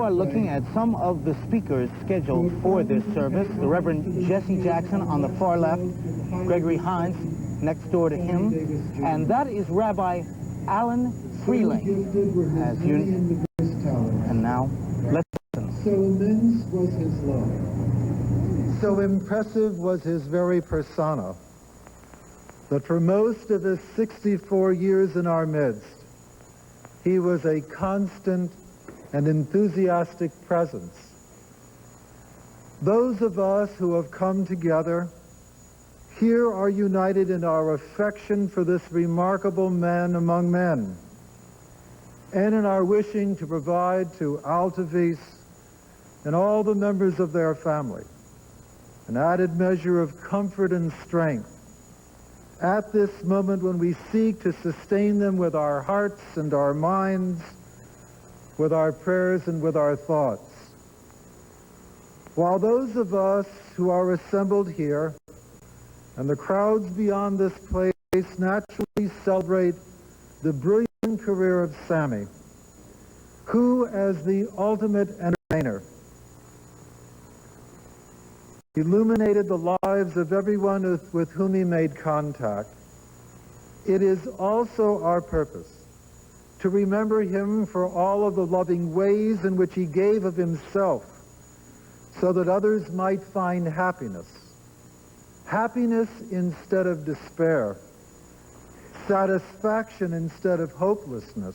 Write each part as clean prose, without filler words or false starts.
are looking at some of the speakers scheduled for this service. The Reverend Jesse Jackson on the far left, Gregory Hines next door to him, and that is Rabbi Allen Freehling. And now, let's listen. So immense was his love. So impressive was his very persona, that for most of his 64 years in our midst, he was a constant and enthusiastic presence. Those of us who have come together here are united in our affection for this remarkable man among men, and in our wishing to provide to Altavis and all the members of their family an added measure of comfort and strength at this moment when we seek to sustain them with our hearts and our minds, with our prayers and with our thoughts. While those of us who are assembled here and the crowds beyond this place naturally celebrate the brilliant career of Sammy, who, as the ultimate entertainer, illuminated the lives of everyone with whom he made contact, it is also our purpose to remember him for all of the loving ways in which he gave of himself so that others might find happiness. Happiness instead of despair, satisfaction instead of hopelessness,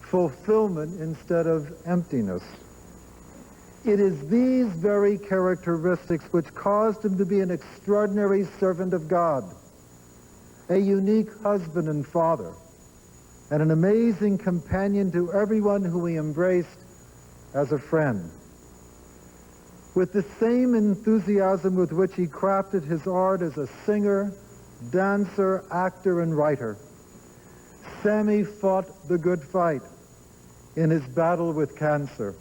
fulfillment instead of emptiness. It is these very characteristics which caused him to be an extraordinary servant of God, a unique husband and father, and an amazing companion to everyone who he embraced as a friend. With the same enthusiasm with which he crafted his art as a singer, dancer, actor, and writer, Sammy fought the good fight in his battle with cancer.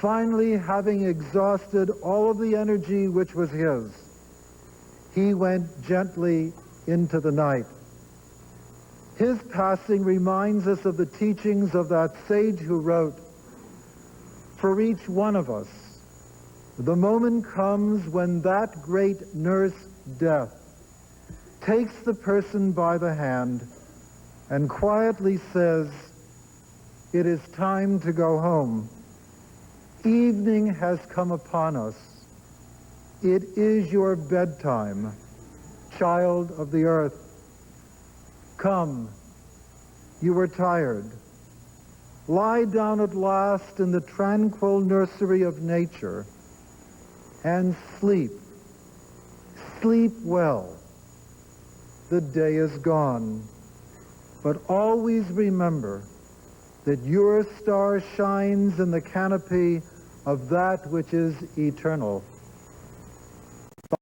Finally, having exhausted all of the energy which was his, he went gently into the night. His passing reminds us of the teachings of that sage who wrote, "For each one of us, the moment comes when that great nurse, death, takes the person by the hand and quietly says, 'It is time to go home. Evening has come upon us. It is your bedtime, child of the earth. Come, you are tired. Lie down at last in the tranquil nursery of nature and sleep. Sleep well. The day is gone. But always remember that your star shines in the canopy of that which is eternal.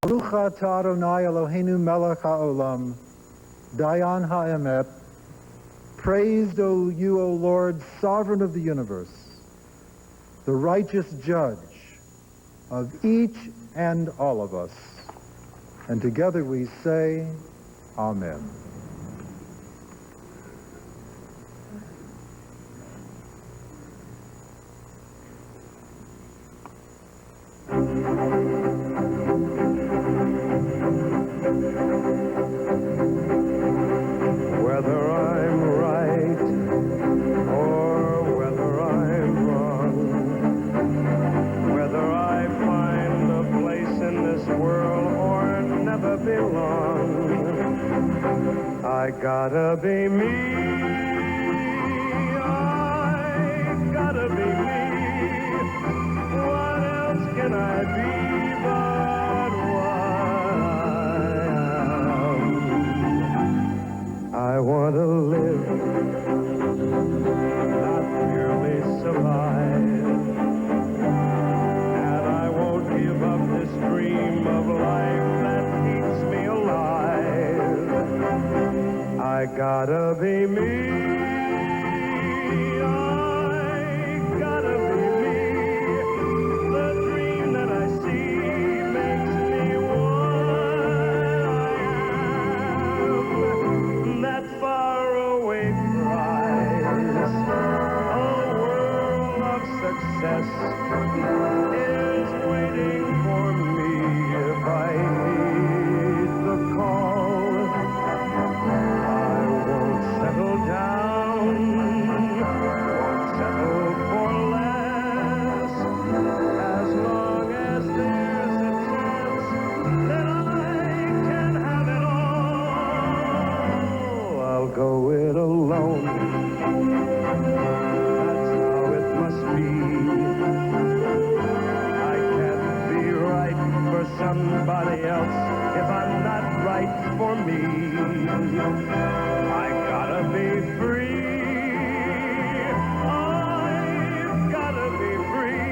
Baruch atah Adonai Eloheinu melech haolam, dayan ha'emet. Praised O you, O Lord, sovereign of the universe, the righteous judge of each and all of us. And together we say, Amen. Whether I'm right or whether I'm wrong, whether I find a place in this world or never belong, I gotta be me. I gotta be me. What else can I be but what I am? I want to live, not merely survive. And I won't give up this dream of life that keeps me alive. I gotta be me. I gotta be me. The dream that I see makes me what I am. That faraway prize, a world of success is waiting for me if I need the call. I won't settle down, won't settle for less, as long as there's a chance that I can have it all. I'll go it alone. That's how it must be. I can't be right for somebody else if I'm not right for me. I gotta be free. I've gotta be free.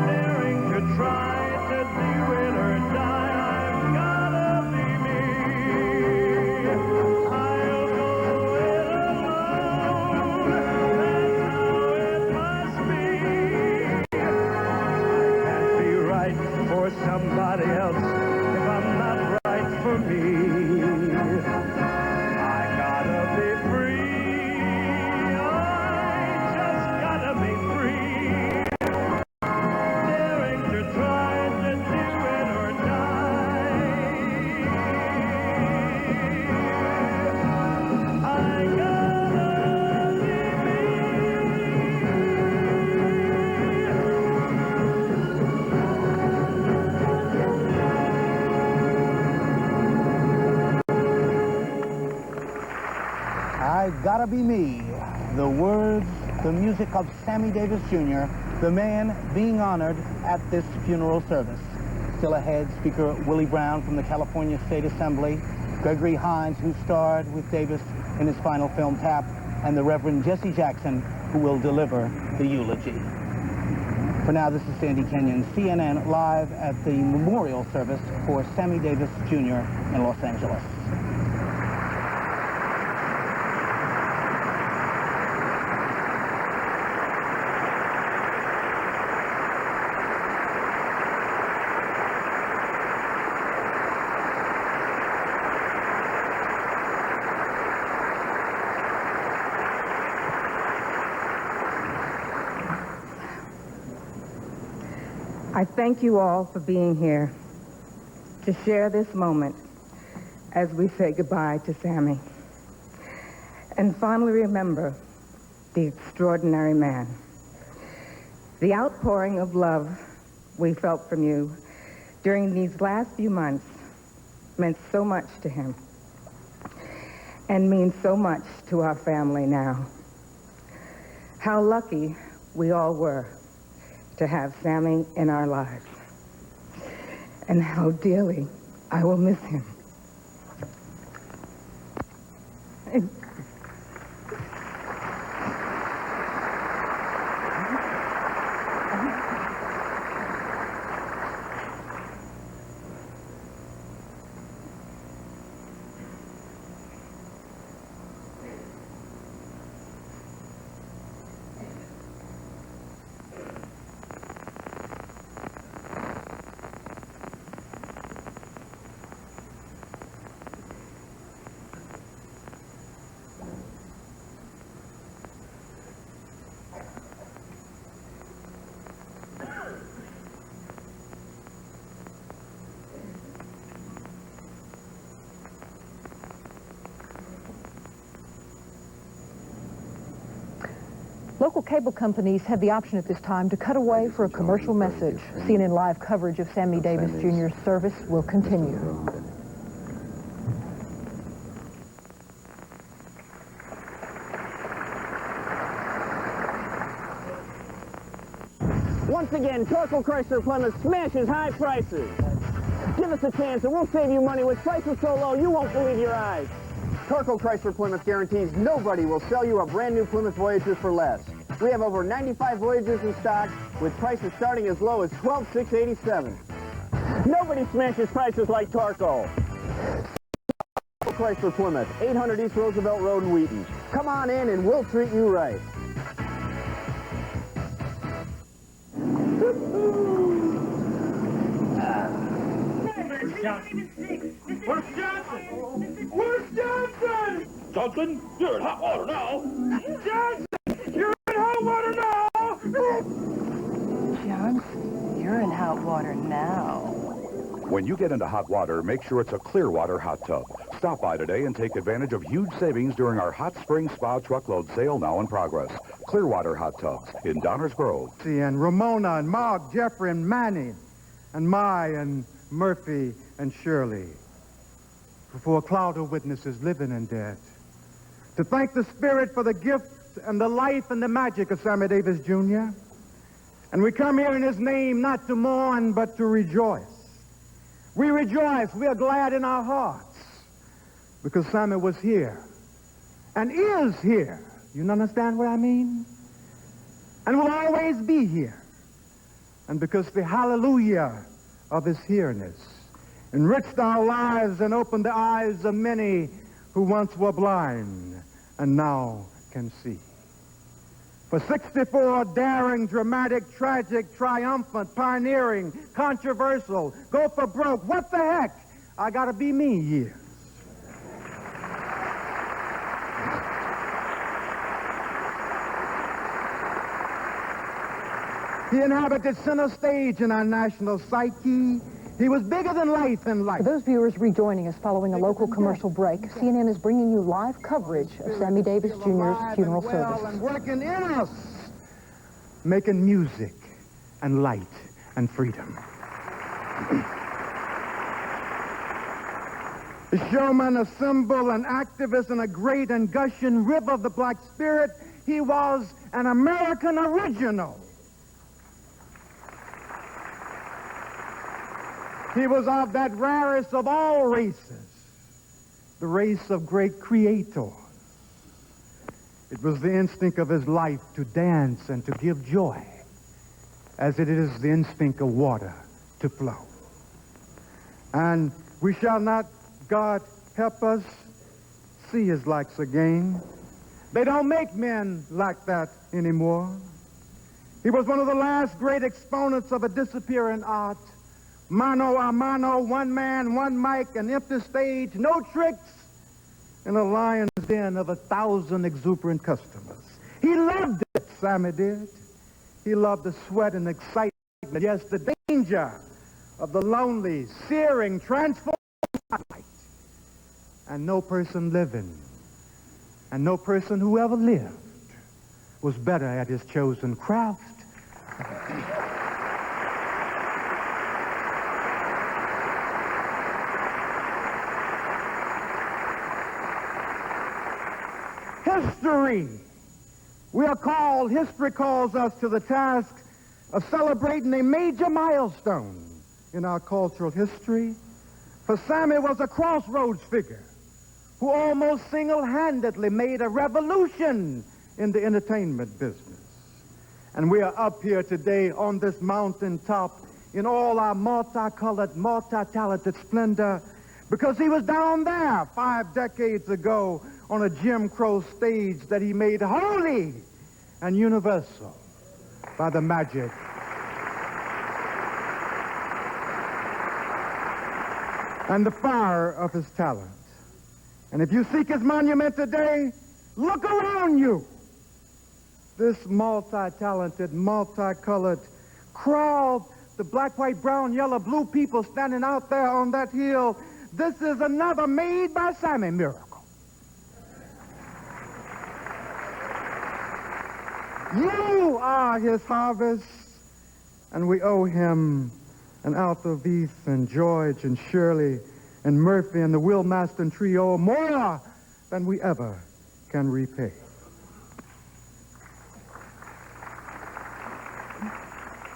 Daring to try to do it or die. I've gotta be me. I'll go it alone. That's how it must be. I can't be right for somebody else if I'm not right for me. I gotta be free. I just gotta be free. Daring to try to do it or die. I gotta be me. I Gotta Be Me. The words, the music of Sammy Davis Jr., the man being honored at this funeral service. Still ahead, Speaker Willie Brown from the California State Assembly, Gregory Hines, who starred with Davis in his final film, Tap, and the Reverend Jesse Jackson, who will deliver the eulogy. For now, this is Sandy Kenyon, CNN, live at the memorial service for Sammy Davis Jr. in Los Angeles. I thank you all for being here to share this moment as we say goodbye to Sammy and fondly remember the extraordinary man. The outpouring of love we felt from you during these last few months meant so much to him and means so much to our family now. How lucky we all were to have Sammy in our lives, and how dearly I will miss him. Local cable companies have the option at this time to cut away for a commercial message. CNN Live coverage of Sammy Davis Jr.'s service will continue. Once again, Torkel Chrysler Plymouth smashes high prices. Give us a chance and we'll save you money with prices so low you won't believe your eyes. Torkel Chrysler Plymouth guarantees nobody will sell you a brand new Plymouth Voyager for less. We have over 95 Voyagers in stock with prices starting as low as $12,687. Nobody smashes prices like Torkel. Chrysler Plymouth, 800 East Roosevelt Road in Wheaton. Come on in and we'll treat you right. Where's Johnson? Where's Johnson? Johnson, you're in hot water now. Johnson, you're in hot water now. hot water now. When you get into hot water, make sure it's a Clearwater hot tub. Stop by today and take advantage of huge savings during our Hot Spring Spa truckload sale now in progress. Clearwater hot tubs in Downers Grove. And Ramona and Mark, Jeffrey and Manny and Mai and Murphy and Shirley. Before a cloud of witnesses living and dead. To thank the Spirit for the gift and the life and the magic of Sammy Davis, Jr. And we come here in his name not to mourn, but to rejoice. We rejoice. We are glad in our hearts because Sammy was here and is here. You understand what I mean? And will always be here. And because the hallelujah of his here-ness enriched our lives and opened the eyes of many who once were blind and now can see. For 64 daring, dramatic, tragic, triumphant, pioneering, controversial, go for broke, what the heck, I gotta be me years. He inhabited center stage in our national psyche. He was bigger than life in life. For those viewers rejoining us following a local commercial break, CNN is bringing you live coverage of Sammy Davis Jr.'s funeral service. And working in us, making music and light and freedom. A showman, a symbol, an activist, and a great and gushing river of the black spirit, he was an American original. He was of that rarest of all races, the race of great creators. It was the instinct of his life to dance and to give joy, as it is the instinct of water to flow. And we shall not, God help us, see his likes again. They don't make men like that anymore. He was one of the last great exponents of a disappearing art. Mano a mano, one man, one mic, an empty stage, no tricks, in a lion's den of 1,000 exuberant customers. He loved it, Sammy did. He loved the sweat and excitement, yes, the danger of the lonely, searing, transforming light. And no person living, and no person who ever lived, was better at his chosen craft. History. History calls us to the task of celebrating a major milestone in our cultural history. For Sammy was a crossroads figure who almost single-handedly made a revolution in the entertainment business. And we are up here today on this mountaintop in all our multicolored, multi-talented splendor because he was down there 5 decades ago on a Jim Crow stage that he made holy and universal by the magic and the fire of his talent. And if you seek his monument today, look around you. This multi-talented, multicolored crowd, the black, white, brown, yellow, blue people standing out there on that hill, this is another made by Sammy miracle. You are his harvest, and we owe him and Alto Vieth and George and Shirley and Murphy and the Will Maston Trio more than we ever can repay.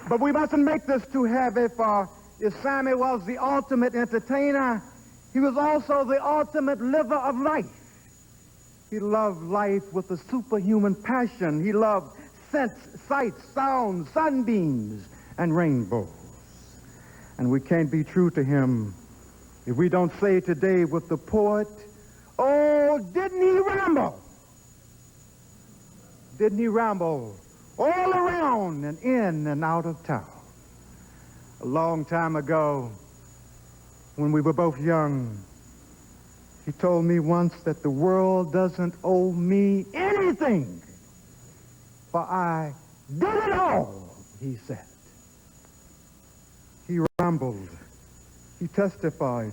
But we mustn't make this too heavy, for if Sammy was the ultimate entertainer, he was also the ultimate liver of life. He loved life with a superhuman passion. He loved scents, sights, sounds, sunbeams, and rainbows. And we can't be true to him if we don't say today with the poet, oh, didn't he ramble? Didn't he ramble all around and in and out of town? A long time ago, when we were both young, he told me once that the world doesn't owe me anything, for I did it all, he said. humbled, he testified,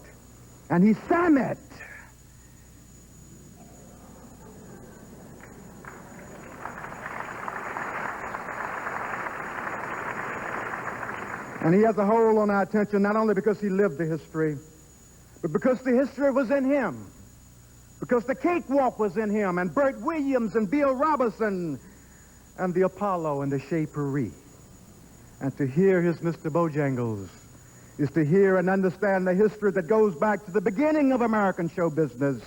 and he sang it. And he has a hold on our attention not only because he lived the history, but because the history was in him. Because the cakewalk was in him, and Bert Williams and Bill Robertson and the Apollo and the Chez Paris. And to hear his Mr. Bojangles is to hear and understand the history that goes back to the beginning of American show business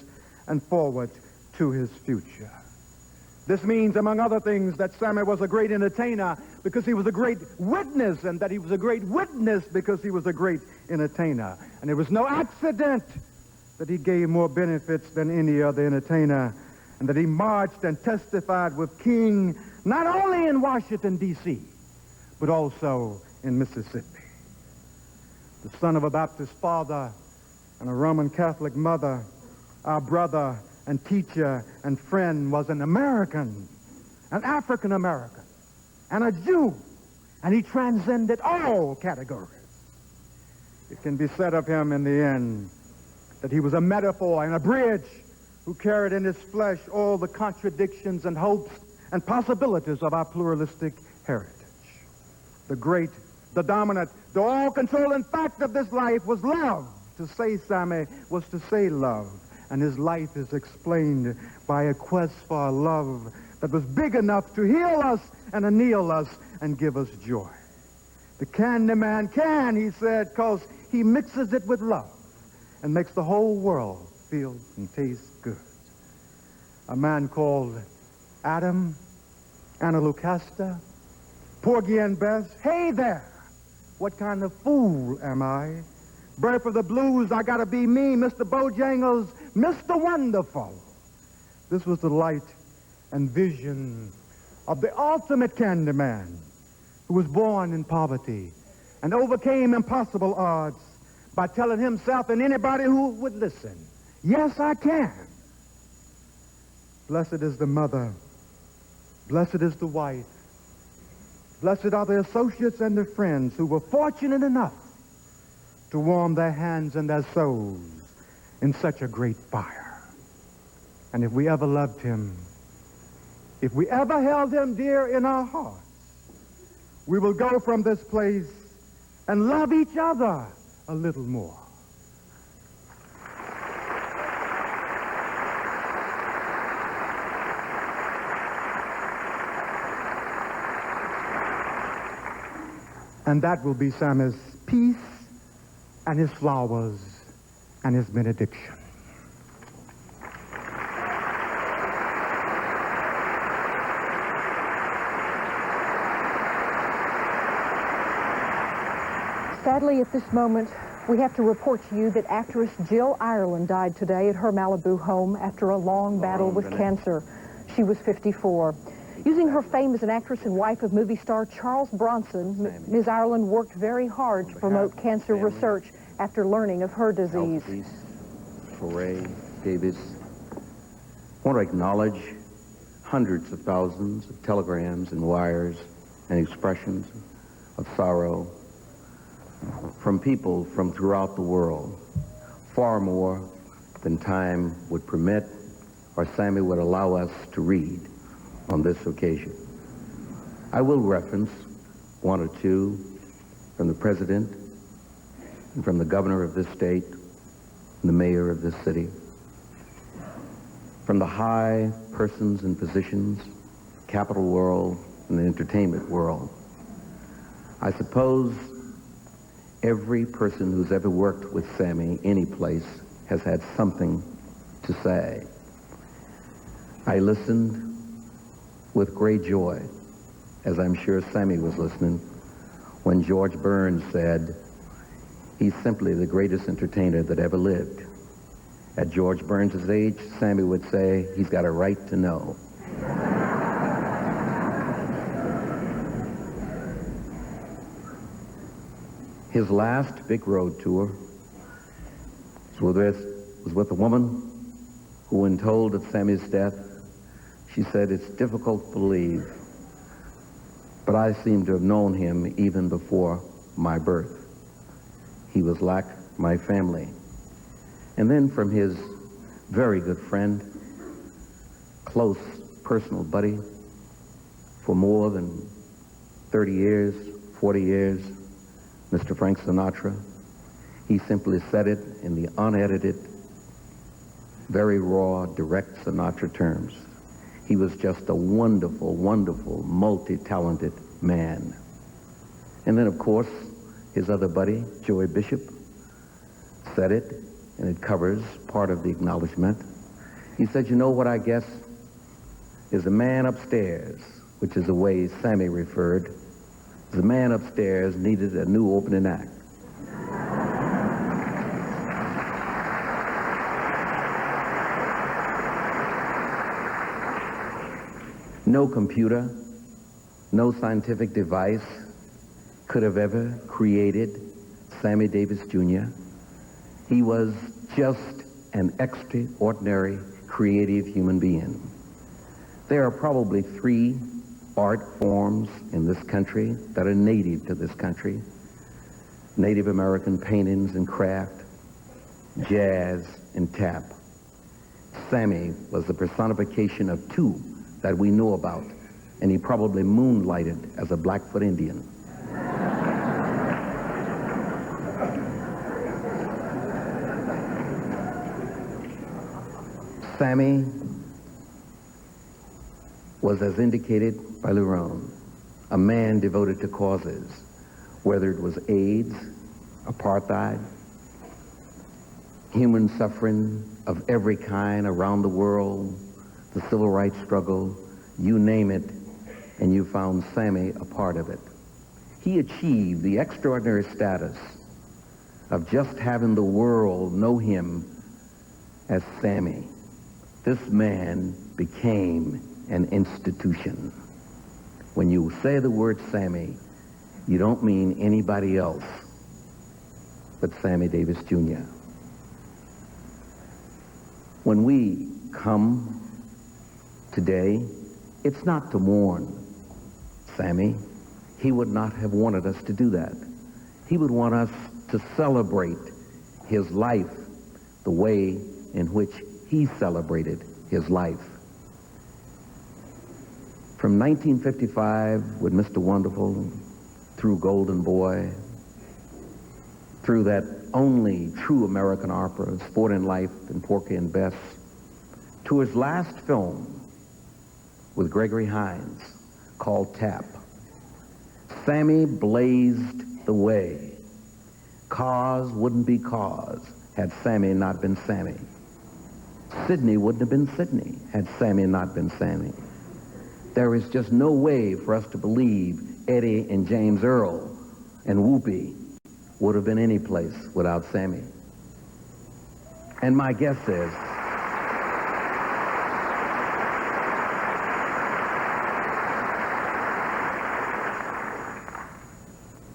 and forward to his future. This means, among other things, that Sammy was a great entertainer because he was a great witness, and that he was a great witness because he was a great entertainer. And it was no accident that he gave more benefits than any other entertainer, and that he marched and testified with King not only in Washington, D.C., but also in Mississippi. The son of a Baptist father and a Roman Catholic mother, our brother and teacher and friend was an American, an African American, and a Jew, and he transcended all categories. It can be said of him in the end that he was a metaphor and a bridge who carried in his flesh all the contradictions and hopes and possibilities of our pluralistic heritage. The great, the dominant, the all-controlling fact of this life was love. To say Sammy was to say love. And his life is explained by a quest for a love that was big enough to heal us and anneal us and give us joy. The candy man can, he said, because he mixes it with love and makes the whole world feel and taste good. A man called Adam, Anna Lucasta, Porgy and Bess. Hey there, what kind of fool am I? Birth of the blues, I gotta be me, Mr. Bojangles, Mr. Wonderful. This was the light and vision of the ultimate candy man who was born in poverty and overcame impossible odds by telling himself and anybody who would listen, yes, I can. Blessed is the mother. Blessed is the wife. Blessed are the associates and the friends who were fortunate enough to warm their hands and their souls in such a great fire. And if we ever loved him, if we ever held him dear in our hearts, we will go from this place and love each other a little more. And that will be Sammy's peace and his flowers and his benediction. Sadly, at this moment, we have to report to you that actress Jill Ireland died today at her Malibu home after a long battle with cancer. She was 54. Using her fame as an actress and wife of movie star Charles Bronson, Ms. Ireland worked very hard to promote cancer research after learning of her disease. For Ray Davis, I want to acknowledge hundreds of thousands of telegrams and wires and expressions of sorrow from people from throughout the world, far more than time would permit or Sammy would allow us to read on this occasion. I will reference one or two from the president and from the governor of this state and the mayor of this city, from the high persons and positions, capital world and the entertainment world. I suppose every person who's ever worked with Sammy any place has had something to say. I listened with great joy, as I'm sure Sammy was listening, when George Burns said, he's simply the greatest entertainer that ever lived. At George Burns' age, Sammy would say, he's got a right to know. His last big road tour was with a woman who, when told of Sammy's death, she said, it's difficult to believe, but I seem to have known him even before my birth. he was like my family. And then from his very good friend, close personal buddy for more than 30 years, 40 years, Mr. Frank Sinatra, he simply said it in the unedited, very raw, direct Sinatra terms. He was just a wonderful, wonderful, multi-talented man. And then, of course, his other buddy, Joey Bishop, said it, and it covers part of the acknowledgement. He said, you know what I guess is a man upstairs, which is the way Sammy referred, the man upstairs needed a new opening act. No computer, no scientific device could have ever created Sammy Davis Jr. He was just an extraordinary, creative human being. There are probably 3 art forms in this country that are native to this country. Native American paintings and craft, jazz and tap. Sammy was the personification of 2 that we know about, and he probably moonlighted as a Blackfoot Indian. Sammy was, as indicated by Lerone, a man devoted to causes, whether it was AIDS, apartheid, human suffering of every kind around the world, the civil rights struggle, you name it, and you found Sammy a part of it. He achieved the extraordinary status of just having the world know him as Sammy. This man became an institution. When you say the word Sammy, you don't mean anybody else but Sammy Davis Jr. When we come today, it's not to mourn Sammy. He would not have wanted us to do that. He would want us to celebrate his life the way in which he celebrated his life. From 1955 with Mr. Wonderful, through Golden Boy, through that only true American opera, Sporting Life and Porky and Bess, to his last film with Gregory Hines called Tap. Sammy blazed the way. Cars wouldn't be cars had Sammy not been Sammy. Sydney wouldn't have been Sydney had Sammy not been Sammy. There is just no way for us to believe Eddie and James Earl and Whoopi would have been any place without Sammy. And my guess is,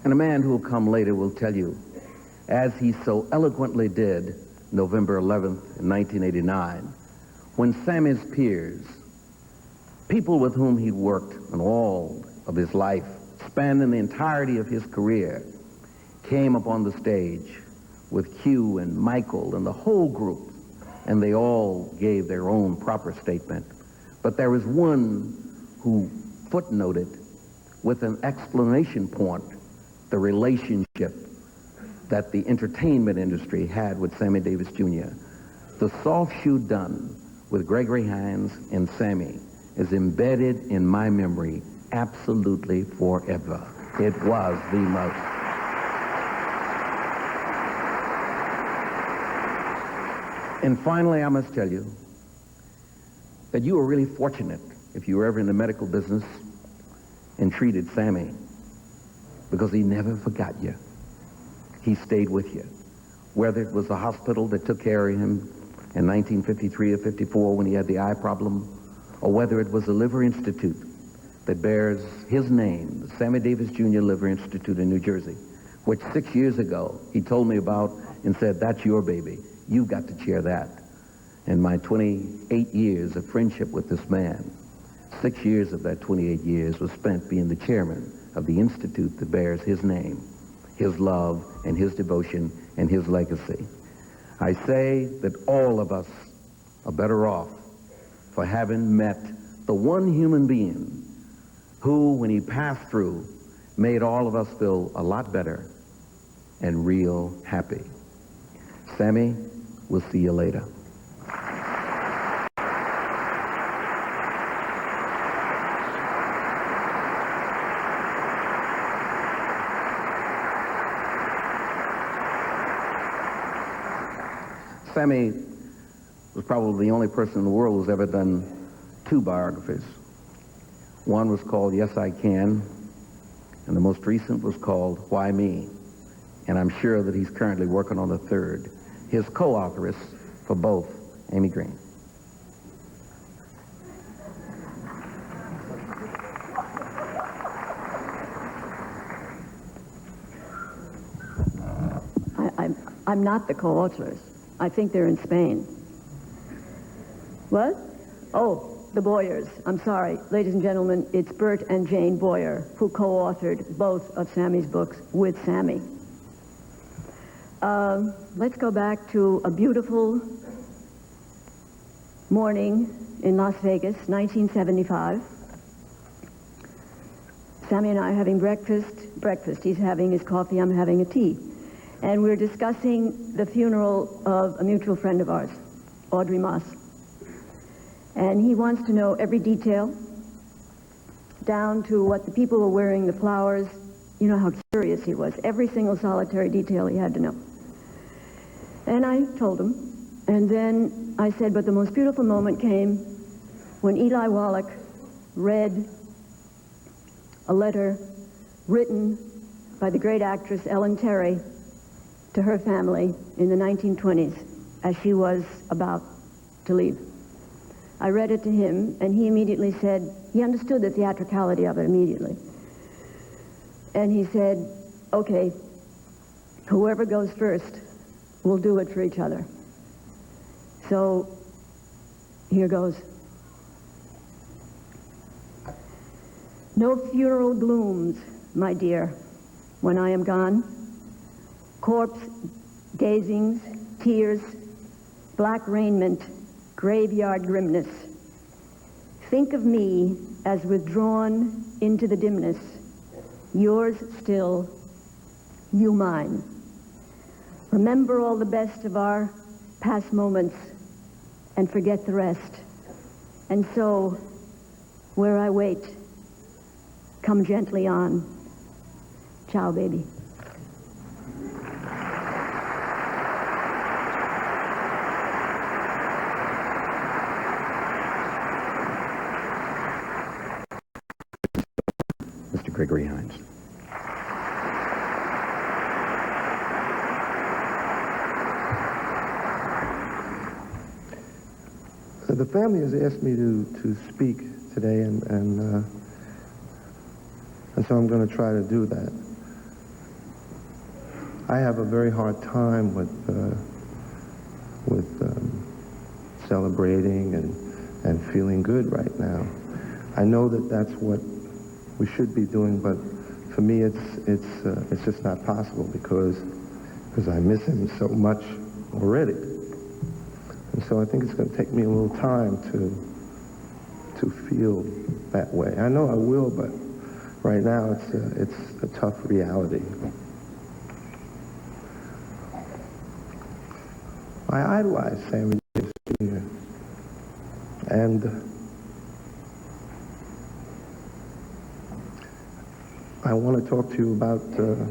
and a man who will come later will tell you, as he so eloquently did November 11th, 1989, when Sammy's peers, people with whom he'd worked in all of his life, spanning the entirety of his career, came up on the stage with Q and Michael and the whole group, and they all gave their own proper statement. But there was one who footnoted with an exclamation point the relationship that the entertainment industry had with Sammy Davis Jr. The soft shoe done with Gregory Hines and Sammy is embedded in my memory absolutely forever. It was the most. And finally, I must tell you that you were really fortunate if you were ever in the medical business and treated Sammy, because he never forgot you. He stayed with you. Whether it was the hospital that took care of him in 1953 or 54 when he had the eye problem, or whether it was the Liver Institute that bears his name, the Sammy Davis Jr. Liver Institute in New Jersey, which 6 years ago he told me about and said, that's your baby. You've got to chair that. And my 28 years of friendship with this man, 6 years of that 28 years was spent being the chairman of the institute that bears his name. his love, and his devotion, and his legacy. I say that all of us are better off for having met the one human being who, when he passed through, made all of us feel a lot better and real happy. Sammy, we'll see you later. Sammy was probably the only person in the world who's ever done 2 biographies. One was called Yes, I Can, and the most recent was called Why Me? And I'm sure that he's currently working on the 3rd. His co-authoress for both, Amy Greene. I'm not the co-authors. I think they're in Spain. What? Oh, the Boyers. I'm sorry. Ladies and gentlemen, it's Bert and Jane Boyer, who co-authored both of Sammy's books with Sammy. Let's go back to a beautiful morning in Las Vegas, 1975. Sammy and I are having breakfast. He's having his coffee, I'm having a tea. And we're discussing the funeral of a mutual friend of ours, Audrey Moss. And he wants to know every detail, down to what the people were wearing, the flowers. You know how curious he was. Every single solitary detail he had to know. And I told him. And then I said, but the most beautiful moment came when Eli Wallach read a letter written by the great actress Ellen Terry to her family in the 1920s as she was about to leave. I read it to him, and he immediately said, he understood the theatricality of it immediately. And he said, okay, whoever goes first will do it for each other. So, here goes. No funeral glooms, my dear, when I am gone. Corpse gazings, tears, black raiment, graveyard grimness. Think of me as withdrawn into the dimness, yours still, you mine. Remember all the best of our past moments and forget the rest. And so, where I wait, come gently on. Ciao, baby. Mr. Gregory Hines. The family has asked me to speak today, and so I'm going to try to do that. I have a very hard time with celebrating and feeling good right now. I know that that's what we should be doing, but for me it's just not possible because I miss him so much already. And so I think it's going to take me a little time to feel that way. I know I will, but right now it's a tough reality. I idolized Sammy Davis Jr. And I want to talk to you about a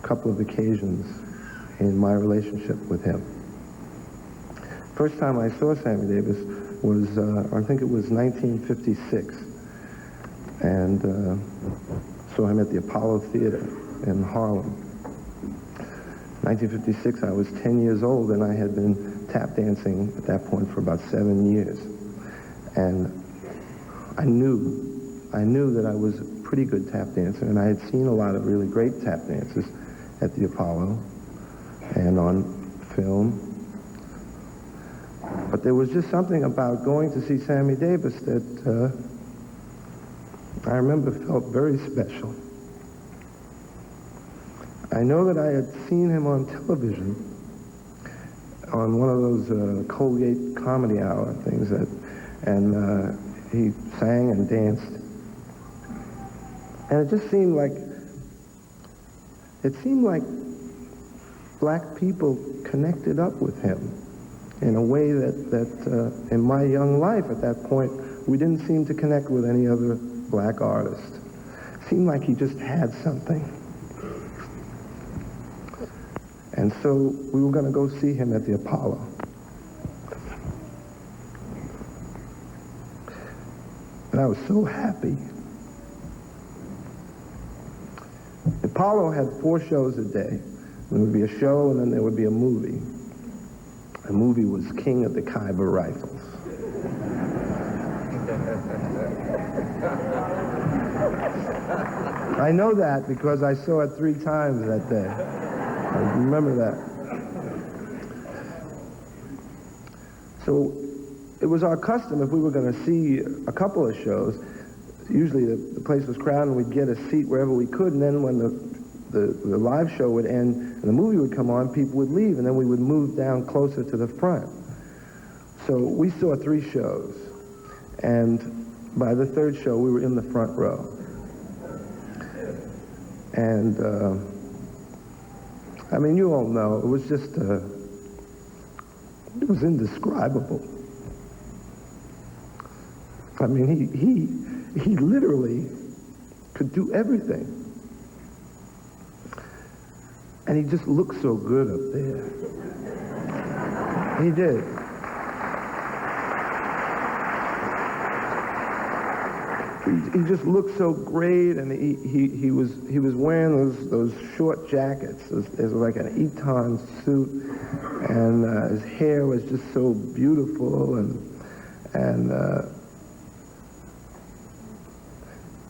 couple of occasions in my relationship with him. First time I saw Sammy Davis was, I think it was 1956, and saw him at the Apollo Theater in Harlem. 1956, I was 10 years old, and I had been tap dancing at that point for about 7 years. And I knew that I was a pretty good tap dancer, and I had seen a lot of really great tap dancers at the Apollo and on film. But there was just something about going to see Sammy Davis that I remember felt very special. I know that I had seen him on television on one of those Colgate Comedy Hour things, and he sang and danced. And it just seemed like, black people connected up with him in a way that in my young life at that point, we didn't seem to connect with any other black artist. It seemed like he just had something. And so we were going to go see him at the Apollo. And I was so happy. The Apollo had 4 shows a day. There would be a show, and then there would be a movie. The movie was King of the Khyber Rifles. I know that because I saw it 3 times that day. I remember that. So it was our custom, if we were going to see a couple of shows, usually the place was crowded and we'd get a seat wherever we could, and then when the live show would end and the movie would come on, people would leave, and then we would move down closer to the front. So we saw 3 shows, and by the 3rd show we were in the front row. And I mean, you all know, it was just it was indescribable. I mean, he literally could do everything. And he just looked so good up there. He did. He just looked so great, and he was wearing those short jackets. It was like an Eton suit, and his hair was just so beautiful, and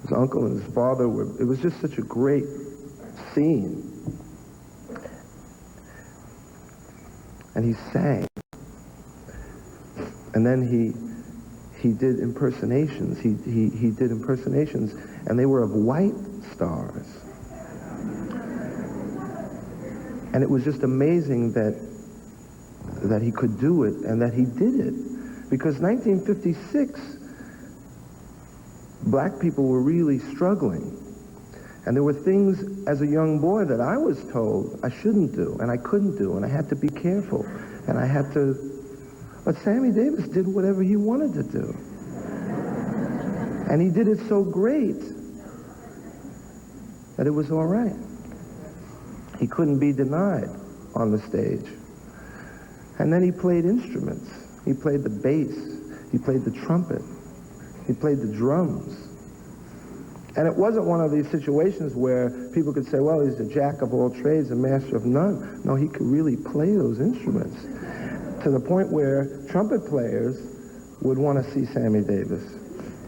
his uncle and his father it was just such a great scene. And he sang. And then he did impersonations. He did impersonations, and they were of white stars. And it was just amazing that he could do it and that he did it. Because 1956, black people were really struggling. And there were things as a young boy that I was told I shouldn't do, and I couldn't do, and I had to be careful, and I had to... But Sammy Davis did whatever he wanted to do. And he did it so great that it was all right. He couldn't be denied on the stage. And then he played instruments. He played the bass. He played the trumpet. He played the drums. And it wasn't one of these situations where people could say, well, he's a jack of all trades, a master of none. No, he could really play those instruments to the point where trumpet players would want to see Sammy Davis.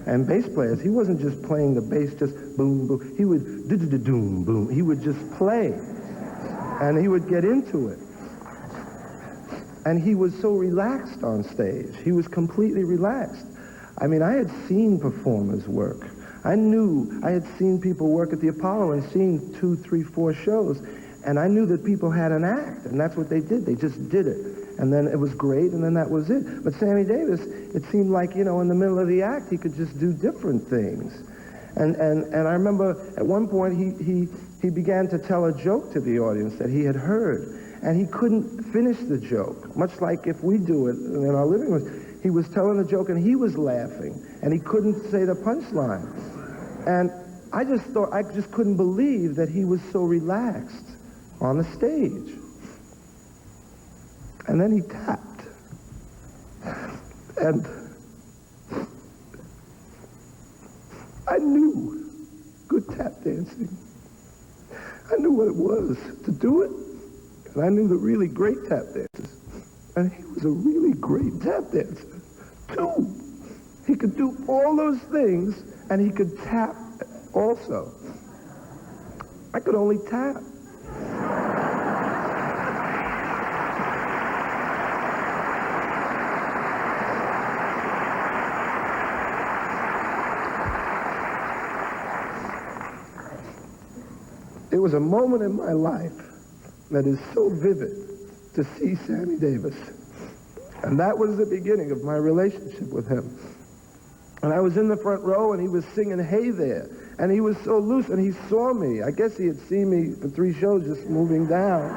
And bass players, he wasn't just playing the bass, just boom, boom. He would do-do-do-doom, boom. He would just play. And he would get into it. And he was so relaxed on stage. He was completely relaxed. I mean, I had seen performers work. I had seen people work at the Apollo and seen 2, 3, 4 shows, and I knew that people had an act, and that's what they did. They just did it. And then it was great, and then that was it. But Sammy Davis, it seemed like, you know, in the middle of the act, he could just do different things. And I remember at one point he began to tell a joke to the audience that he had heard, and he couldn't finish the joke, much like if we do it in our living room. He was telling a joke, and he was laughing, and he couldn't say the punchline. And I just couldn't believe that he was so relaxed on the stage. And then he tapped. And I knew good tap dancing. I knew what it was to do it. And I knew the really great tap dancers. And he was a really great tap dancer, too. He could do all those things, and he could tap also. I could only tap. It was a moment in my life that is so vivid to see Sammy Davis. And that was the beginning of my relationship with him. And I was in the front row, and he was singing Hey There. And he was so loose, and he saw me. I guess he had seen me for 3 shows just moving down.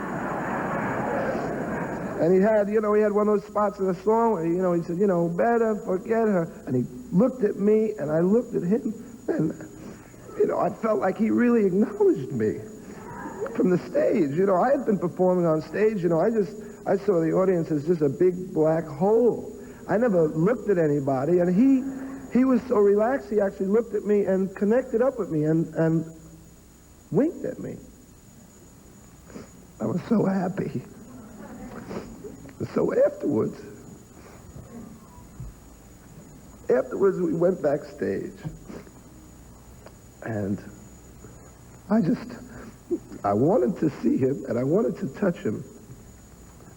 And he had one of those spots in the song where, he said, better forget her. And he looked at me, and I looked at him, and, I felt like he really acknowledged me from the stage. I had been performing on stage, I saw the audience as just a big black hole. I never looked at anybody, and he was so relaxed, he actually looked at me and connected up with me and winked at me. I was so happy. So afterwards we went backstage, and I wanted to see him, and I wanted to touch him.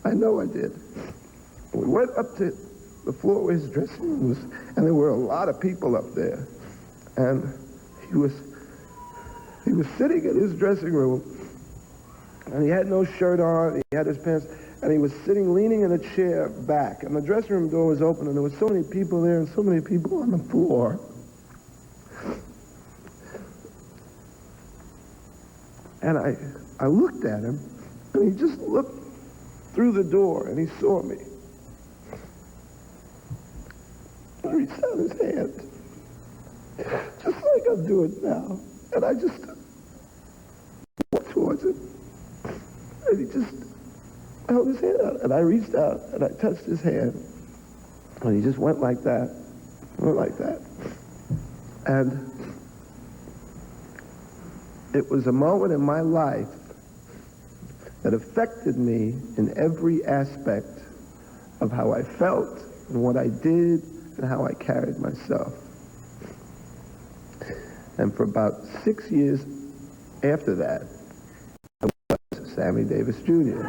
I know I did. We went up to the floor where his dressing room was, and there were a lot of people up there. And he was sitting in his dressing room, and he had no shirt on, he had his pants, and he was sitting leaning in a chair back, and the dressing room door was open, and there were so many people there and so many people on the floor. And I looked at him, and he just looked through the door, and he saw me. I reached out his hand, just like I'm doing now, and I just walked towards him, and he just held his hand out, and I reached out, and I touched his hand, and he just went like that, and it was a moment in my life that affected me in every aspect of how I felt and what I did and how I carried myself. And for about 6 years after that, I was Sammy Davis Jr.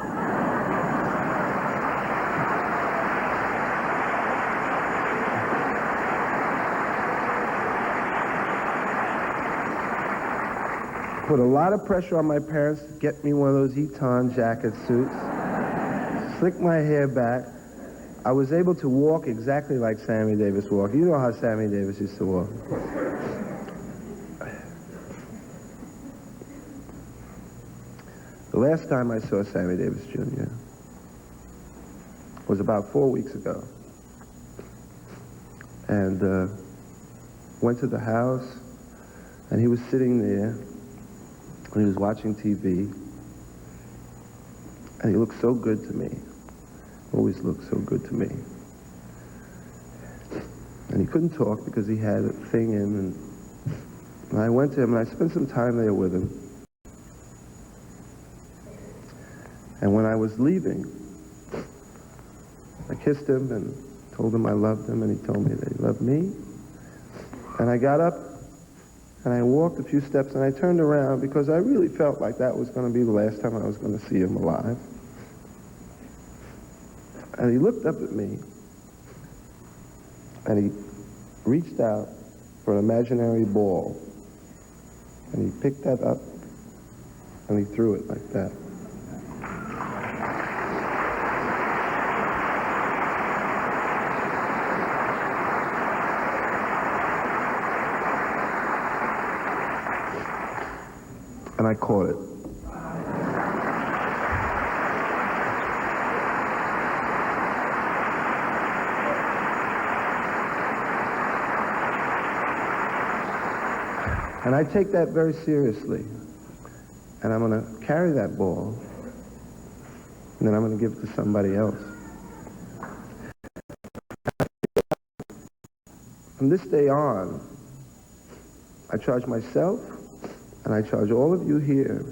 Put a lot of pressure on my parents to get me one of those Eton jacket suits, slick my hair back. I was able to walk exactly like Sammy Davis walked. You know how Sammy Davis used to walk. The last time I saw Sammy Davis Jr. was about 4 weeks ago. And went to the house, and he was sitting there, and he was watching TV, and he looked so good to me. Always looked so good to me. And he couldn't talk because he had a thing in, and I went to him, and I spent some time there with him. And when I was leaving, I kissed him and told him I loved him, and he told me that he loved me. And I got up, and I walked a few steps, and I turned around because I really felt like that was going to be the last time I was going to see him alive. And he looked up at me, and he reached out for an imaginary ball, and he picked that up, and he threw it like that. And I caught it. And I take that very seriously. And I'm going to carry that ball, and then I'm going to give it to somebody else. From this day on, I charge myself, and I charge all of you here,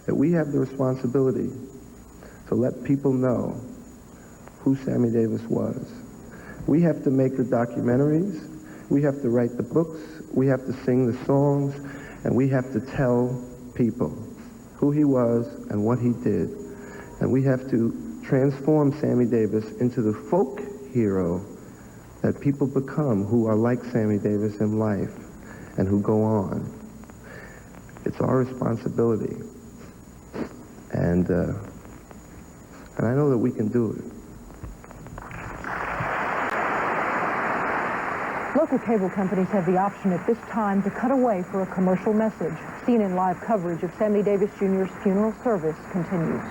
that we have the responsibility to let people know who Sammy Davis was. We have to make the documentaries, we have to write the books, we have to sing the songs, and we have to tell people who he was and what he did. And we have to transform Sammy Davis into the folk hero that people become who are like Sammy Davis in life and who go on. It's our responsibility. And I know that we can do it. Local cable companies have the option at this time to cut away for a commercial message. CNN Live coverage of Sammy Davis Jr.'s funeral service continues.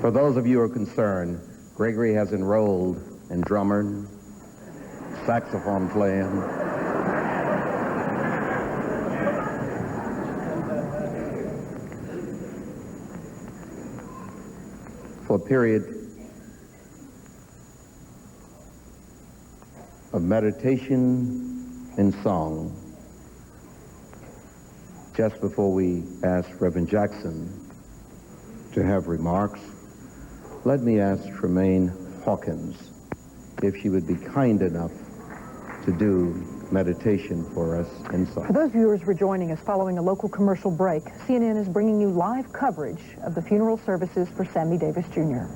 For those of you who are concerned, Gregory has enrolled in drummer, saxophone playing, for a period of meditation and song. Just before we ask Reverend Jackson to have remarks, let me ask Tramaine Hawkins if she would be kind enough to do meditation for us in song. For those viewers rejoining us following a local commercial break, CNN is bringing you live coverage of the funeral services for Sammy Davis Jr.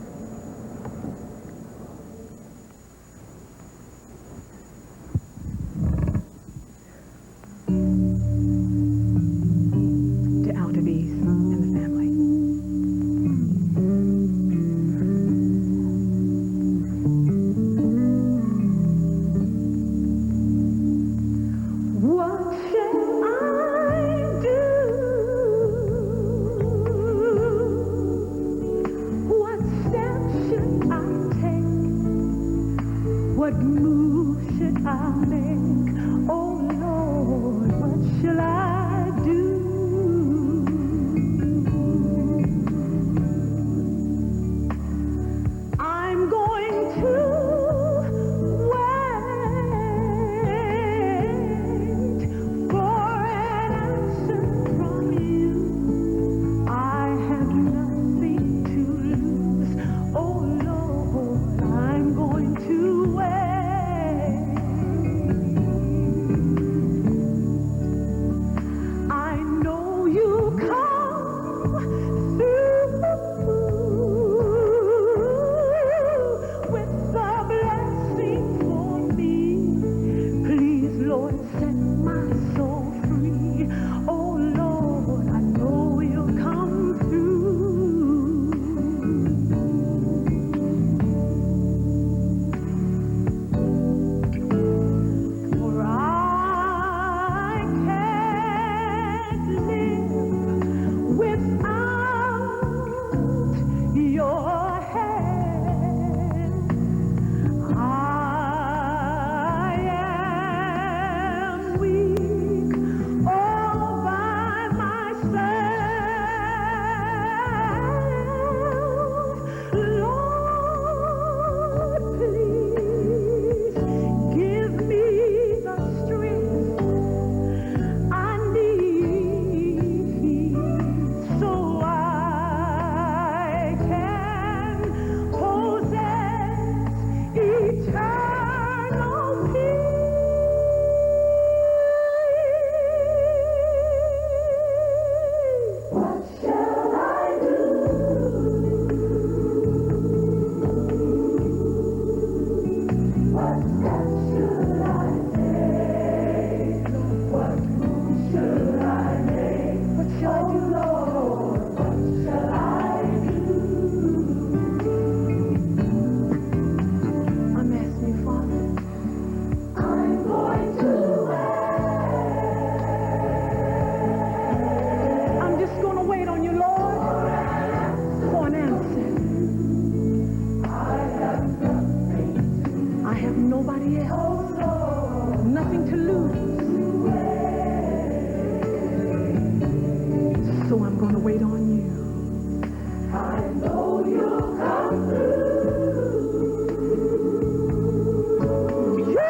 Yeah!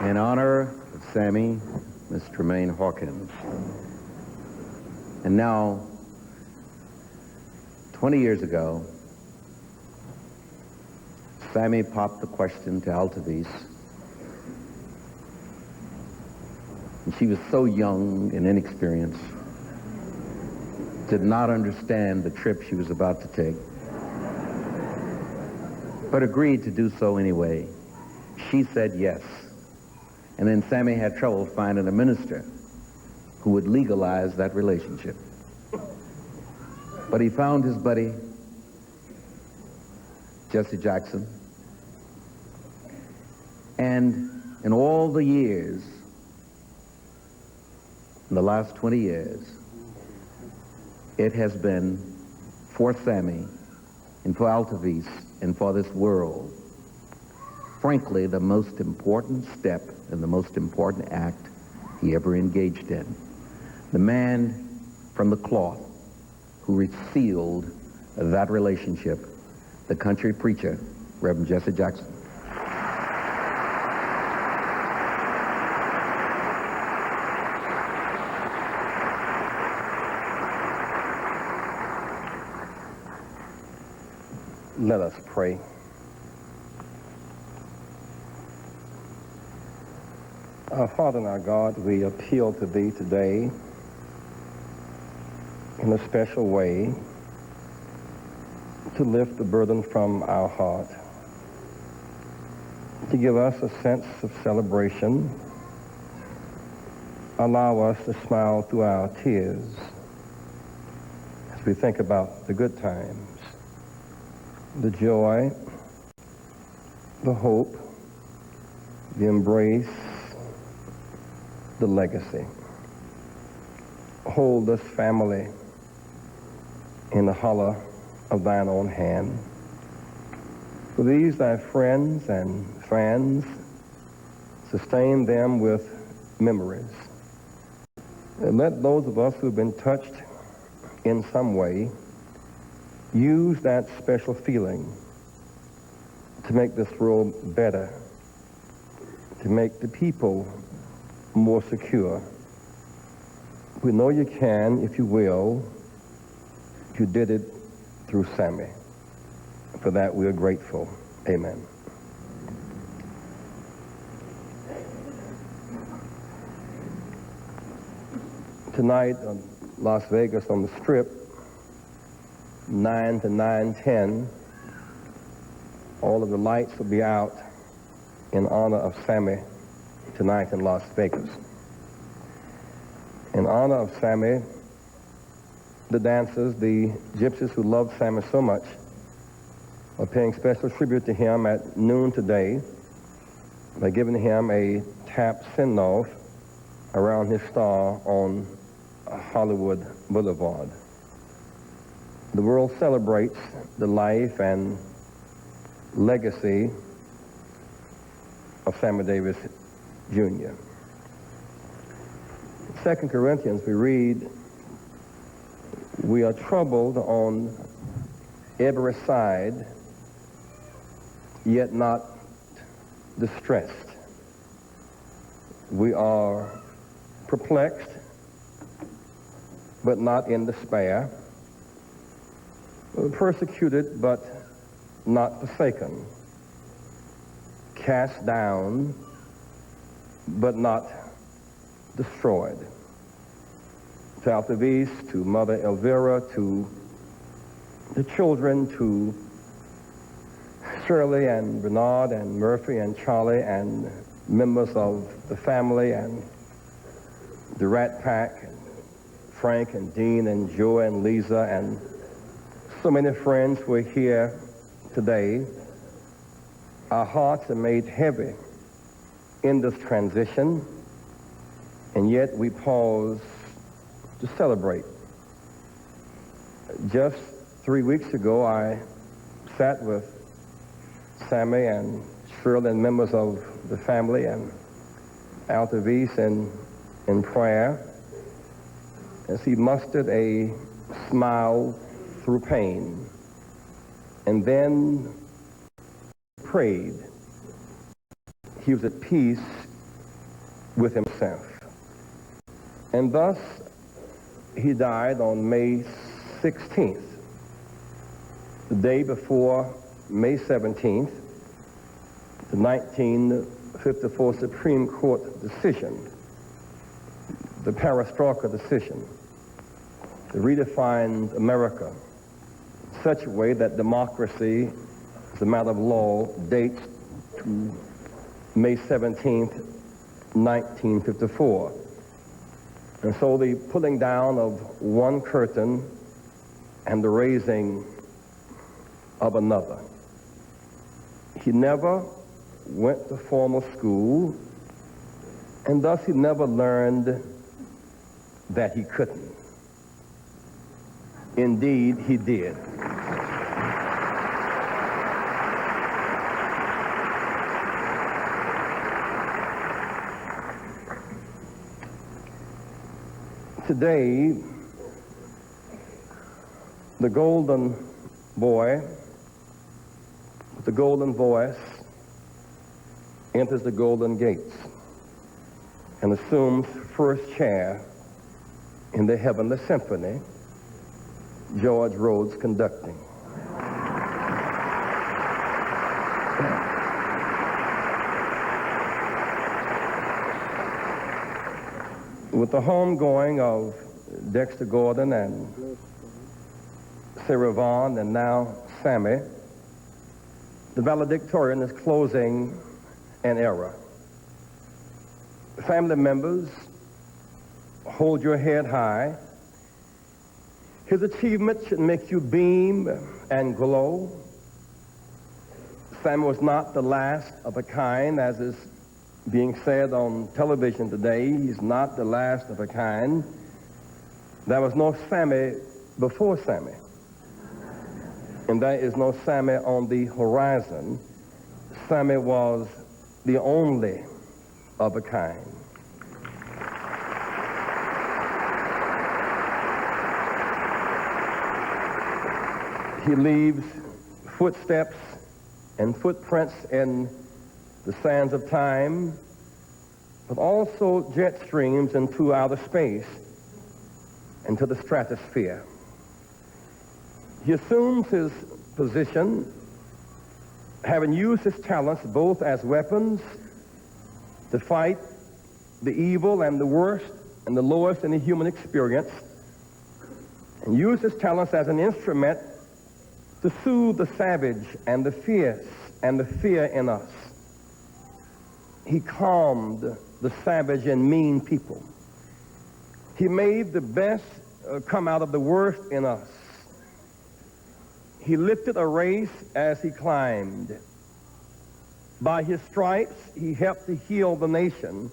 In honor of Sammy, Miss Tramaine Hawkins. And now, 20 years ago, Sammy popped the question to Altavis. And she was so young and inexperienced, did not understand the trip she was about to take, but agreed to do so anyway. She said yes. And then Sammy had trouble finding a minister who would legalize that relationship. But he found his buddy, Jesse Jackson. And in all the years, in the last 20 years, it has been for Sammy and for Altavis and for this world, frankly, the most important step and the most important act he ever engaged in. The man from the cloth who resealed that relationship, the country preacher, Reverend Jesse Jackson. Let us pray. Our Father and our God, we appeal to Thee today in a special way to lift the burden from our heart, to give us a sense of celebration, allow us to smile through our tears as we think about the good times, the joy, the hope, the embrace, the legacy. Hold this family in the hollow of Thine own hand. For these Thy friends and fans, sustain them with memories. And let those of us who have been touched in some way use that special feeling to make this world better, to make the people more secure. We know You can, if You will. You did it through Sammy. For that we are grateful. Amen. Tonight in Las Vegas on the Strip, 9 to 9:10, all of the lights will be out in honor of Sammy tonight in Las Vegas. In honor of Sammy, the dancers, the gypsies who loved Sammy so much, are paying special tribute to him at noon today by giving him a tap send-off around his star on Hollywood Boulevard. The world celebrates the life and legacy of Sammy Davis, Jr. In 2 Corinthians, we read, we are troubled on every side, yet not distressed. We are perplexed, but not in despair. We're persecuted, but not forsaken. Cast down, but not destroyed. To Altavis, to Mother Elvira, to the children, to Shirley and Bernard and Murphy and Charlie and members of the family and the Rat Pack, and Frank and Dean and Joe and Lisa and so many friends who are here today. Our hearts are made heavy in this transition, and yet we pause to celebrate. Just 3 weeks ago, I sat with Sammy and Shirley and members of the family and Altavis in prayer as he mustered a smile through pain and then prayed. He was at peace with himself. And thus, he died on May 16th, the day before May 17th, the 1954 Supreme Court decision, the Perestroika decision, that redefined America in such a way that democracy, as a matter of law, dates to May 17th, 1954. And so the pulling down of one curtain and the raising of another. He never went to formal school, and thus he never learned that he couldn't. Indeed, he did. Today, the golden boy with the golden voice enters the golden gates and assumes first chair in the Heavenly Symphony, George Rhodes conducting. With the homegoing of Dexter Gordon and Sarah Vaughan and now Sammy, the valedictorian is closing an era. Family members, hold your head high. His achievements should make you beam and glow. Sammy was not the last of a kind, as is being said on television today. He's not the last of a kind. There was no Sammy before Sammy. And there is no Sammy on the horizon. Sammy was the only of a kind. He leaves footsteps and footprints in the sands of time, but also jet streams into outer space, into the stratosphere. He assumes his position, having used his talents both as weapons to fight the evil and the worst and the lowest in the human experience, and used his talents as an instrument to soothe the savage and the fierce and the fear in us. He calmed the savage and mean people. He made the best come out of the worst in us. He lifted a race as he climbed. By his stripes, he helped to heal the nation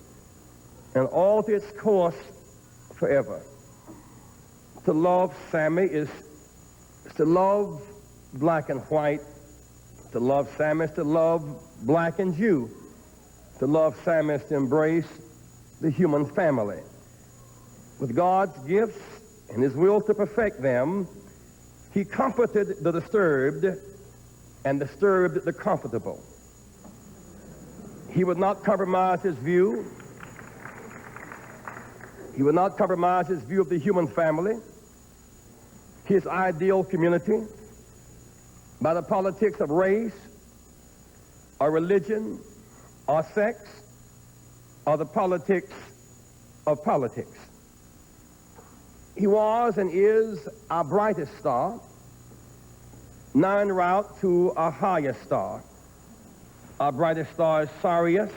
and alter its course forever. To love Sammy is to love black and white. To love Sammy is to love black and Jew. To love Sammy is to embrace the human family. With God's gifts and his will to perfect them, he comforted the disturbed and disturbed the comfortable. He would not compromise his view. He would not compromise his view of the human family, his ideal community, by the politics of race, or religion, or sex, or the politics of politics. He was and is our brightest star, now en route to our highest star. Our brightest star is Sirius,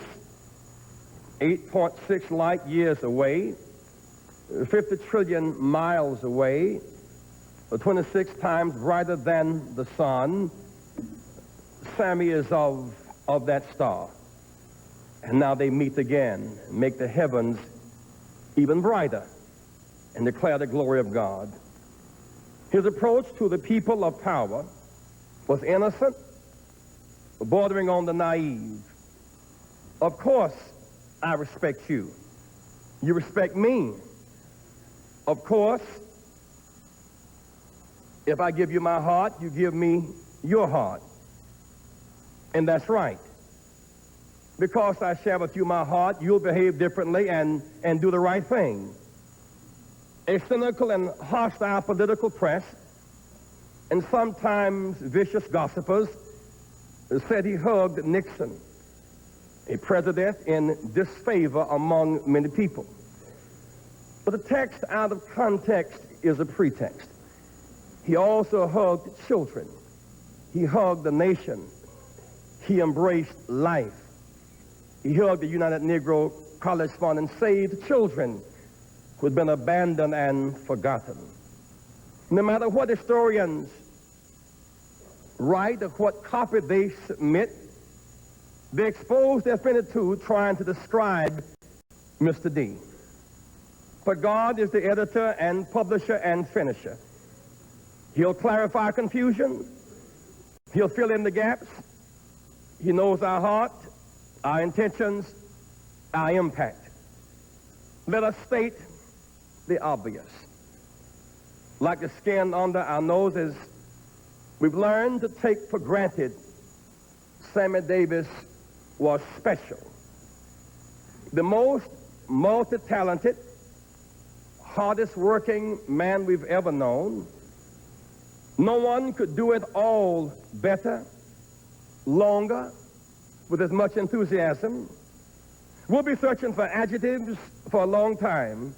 8.6 light years away, 50 trillion miles away, 26 times brighter than the sun. Sammy is of that star. And now they meet again and make the heavens even brighter and declare the glory of God. His approach to the people of power was innocent, bordering on the naive. Of course, I respect you. You respect me. Of course, if I give you my heart, you give me your heart. And that's right. because I share with you my heart, you'll behave differently and do the right thing. A cynical and hostile political press and sometimes vicious gossipers said he hugged Nixon, a president in disfavor among many people. But the text out of context is a pretext. He also hugged children. He hugged the nation. He embraced life. He hugged the United Negro College Fund and saved children who had been abandoned and forgotten. No matter what historians write or what copy they submit, they expose their finitude trying to describe Mr. D. But God is the editor and publisher and finisher. He'll clarify confusion. He'll fill in the gaps. He knows our heart, our intentions, our impact. Let us state the obvious. Like the skin under our noses, we've learned to take for granted Sammy Davis was special. The most multi-talented, hardest working man we've ever known. No one could do it all better, longer, with as much enthusiasm. We'll be searching for adjectives for a long time.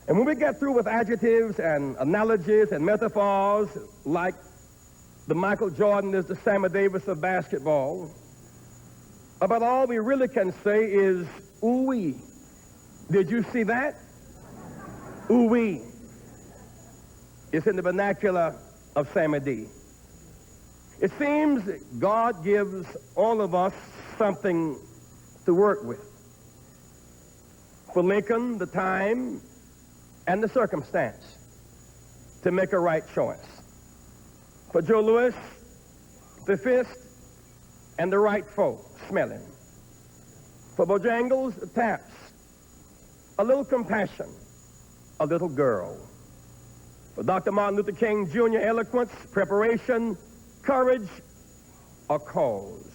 And when we get through with adjectives and analogies and metaphors like the Michael Jordan is the Sammy Davis of basketball, about all we really can say is, ooh-wee. Did you see that? Ooh-wee. It's in the vernacular of Sammy D. It seems God gives all of us something to work with. For Lincoln, the time and the circumstance to make a right choice. For Joe Louis, the fist and the right foe smelling. For Bojangles, the taps, a little compassion, a little girl. For Dr. Martin Luther King Jr., eloquence, preparation, courage, a cause.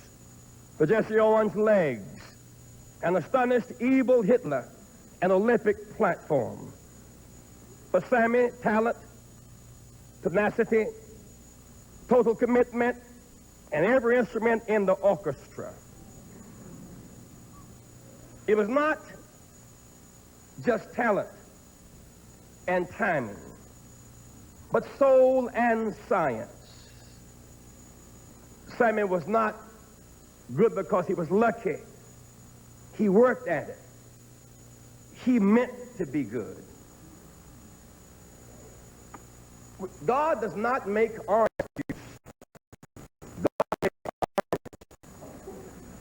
For Jesse Owens' legs, an astonished evil Hitler, an Olympic platform. For Sammy, talent, tenacity, total commitment, and every instrument in the orchestra. It was not just talent and timing, but soul and science. Sammy was not good because he was lucky. He worked at it. He meant to be good. God does not make orange juice.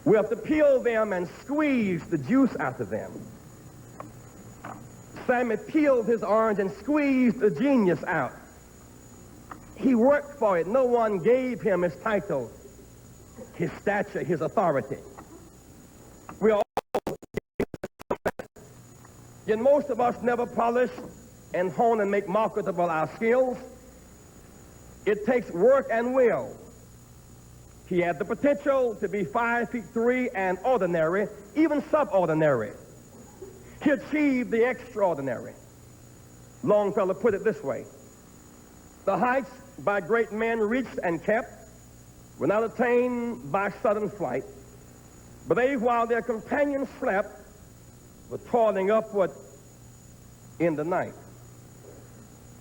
We have to peel them and squeeze the juice out of them. Sammy peeled his orange and squeezed the genius out. He worked for it. No one gave him his title, his stature, his authority. We all, yet most of us never polish and hone and make marketable our skills. It takes work and will. He had the potential to be 5'3" and ordinary, even subordinary. He achieved the extraordinary. Longfellow put it this way: the heights by great men reached and kept were not attained by sudden flight, but they, while their companions slept, were toiling upward in the night.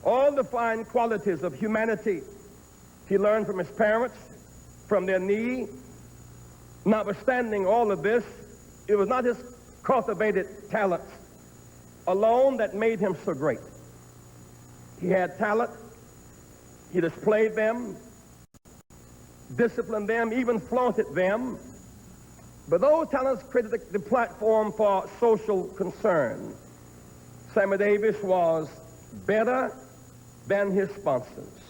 All the fine qualities of humanity he learned from his parents, from their need. Notwithstanding all of this, it was not his cultivated talents alone that made him so great. He had talent. He displayed them, disciplined them, even flaunted them. But those talents created the platform for social concern. Sammy Davis was better than his sponsors,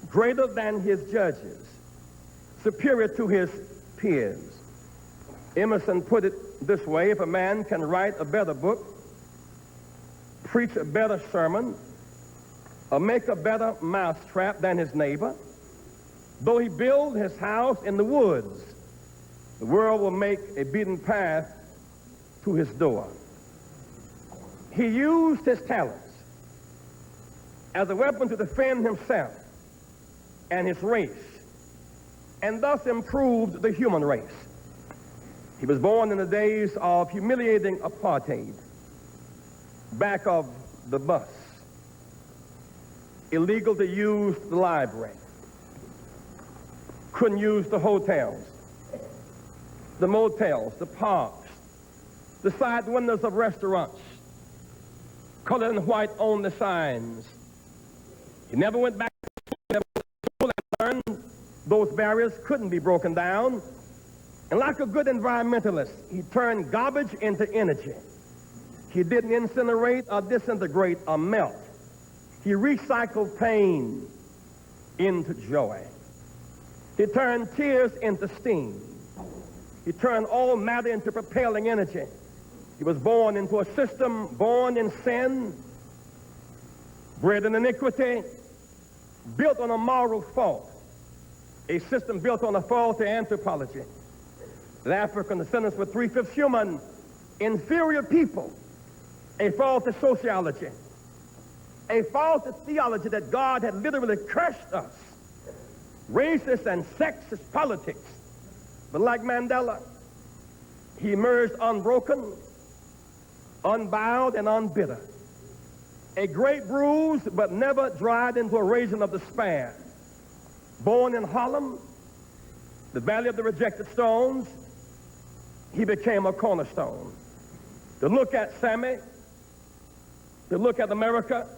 greater than his judges, superior to his peers. Emerson put it this way: if a man can write a better book, preach a better sermon, or make a better mousetrap than his neighbor, though he build his house in the woods, the world will make a beaten path to his door. He used his talents as a weapon to defend himself and his race, and thus improved the human race. He was born in the days of humiliating apartheid, back of the bus, illegal to use the library, couldn't use the hotels, the motels, the parks, the side windows of restaurants, colored and white on the signs. He never went back to school and learned those barriers couldn't be broken down. And like a good environmentalist, he turned garbage into energy. He didn't incinerate or disintegrate or melt. He recycled pain into joy. He turned tears into steam. He turned all matter into propelling energy. He was born into a system born in sin, bred in iniquity, built on a moral fault, a system built on a faulty anthropology. The African descendants were 3/5 human, inferior people, a faulty sociology, a faulty theology that God had literally cursed us, racist and sexist politics. But like Mandela, he emerged unbroken, unbowed, and unbitter. A great bruise, but never dried into a raisin of despair. Born in Harlem, the valley of the rejected stones, he became a cornerstone. To look at Sammy, to look at America,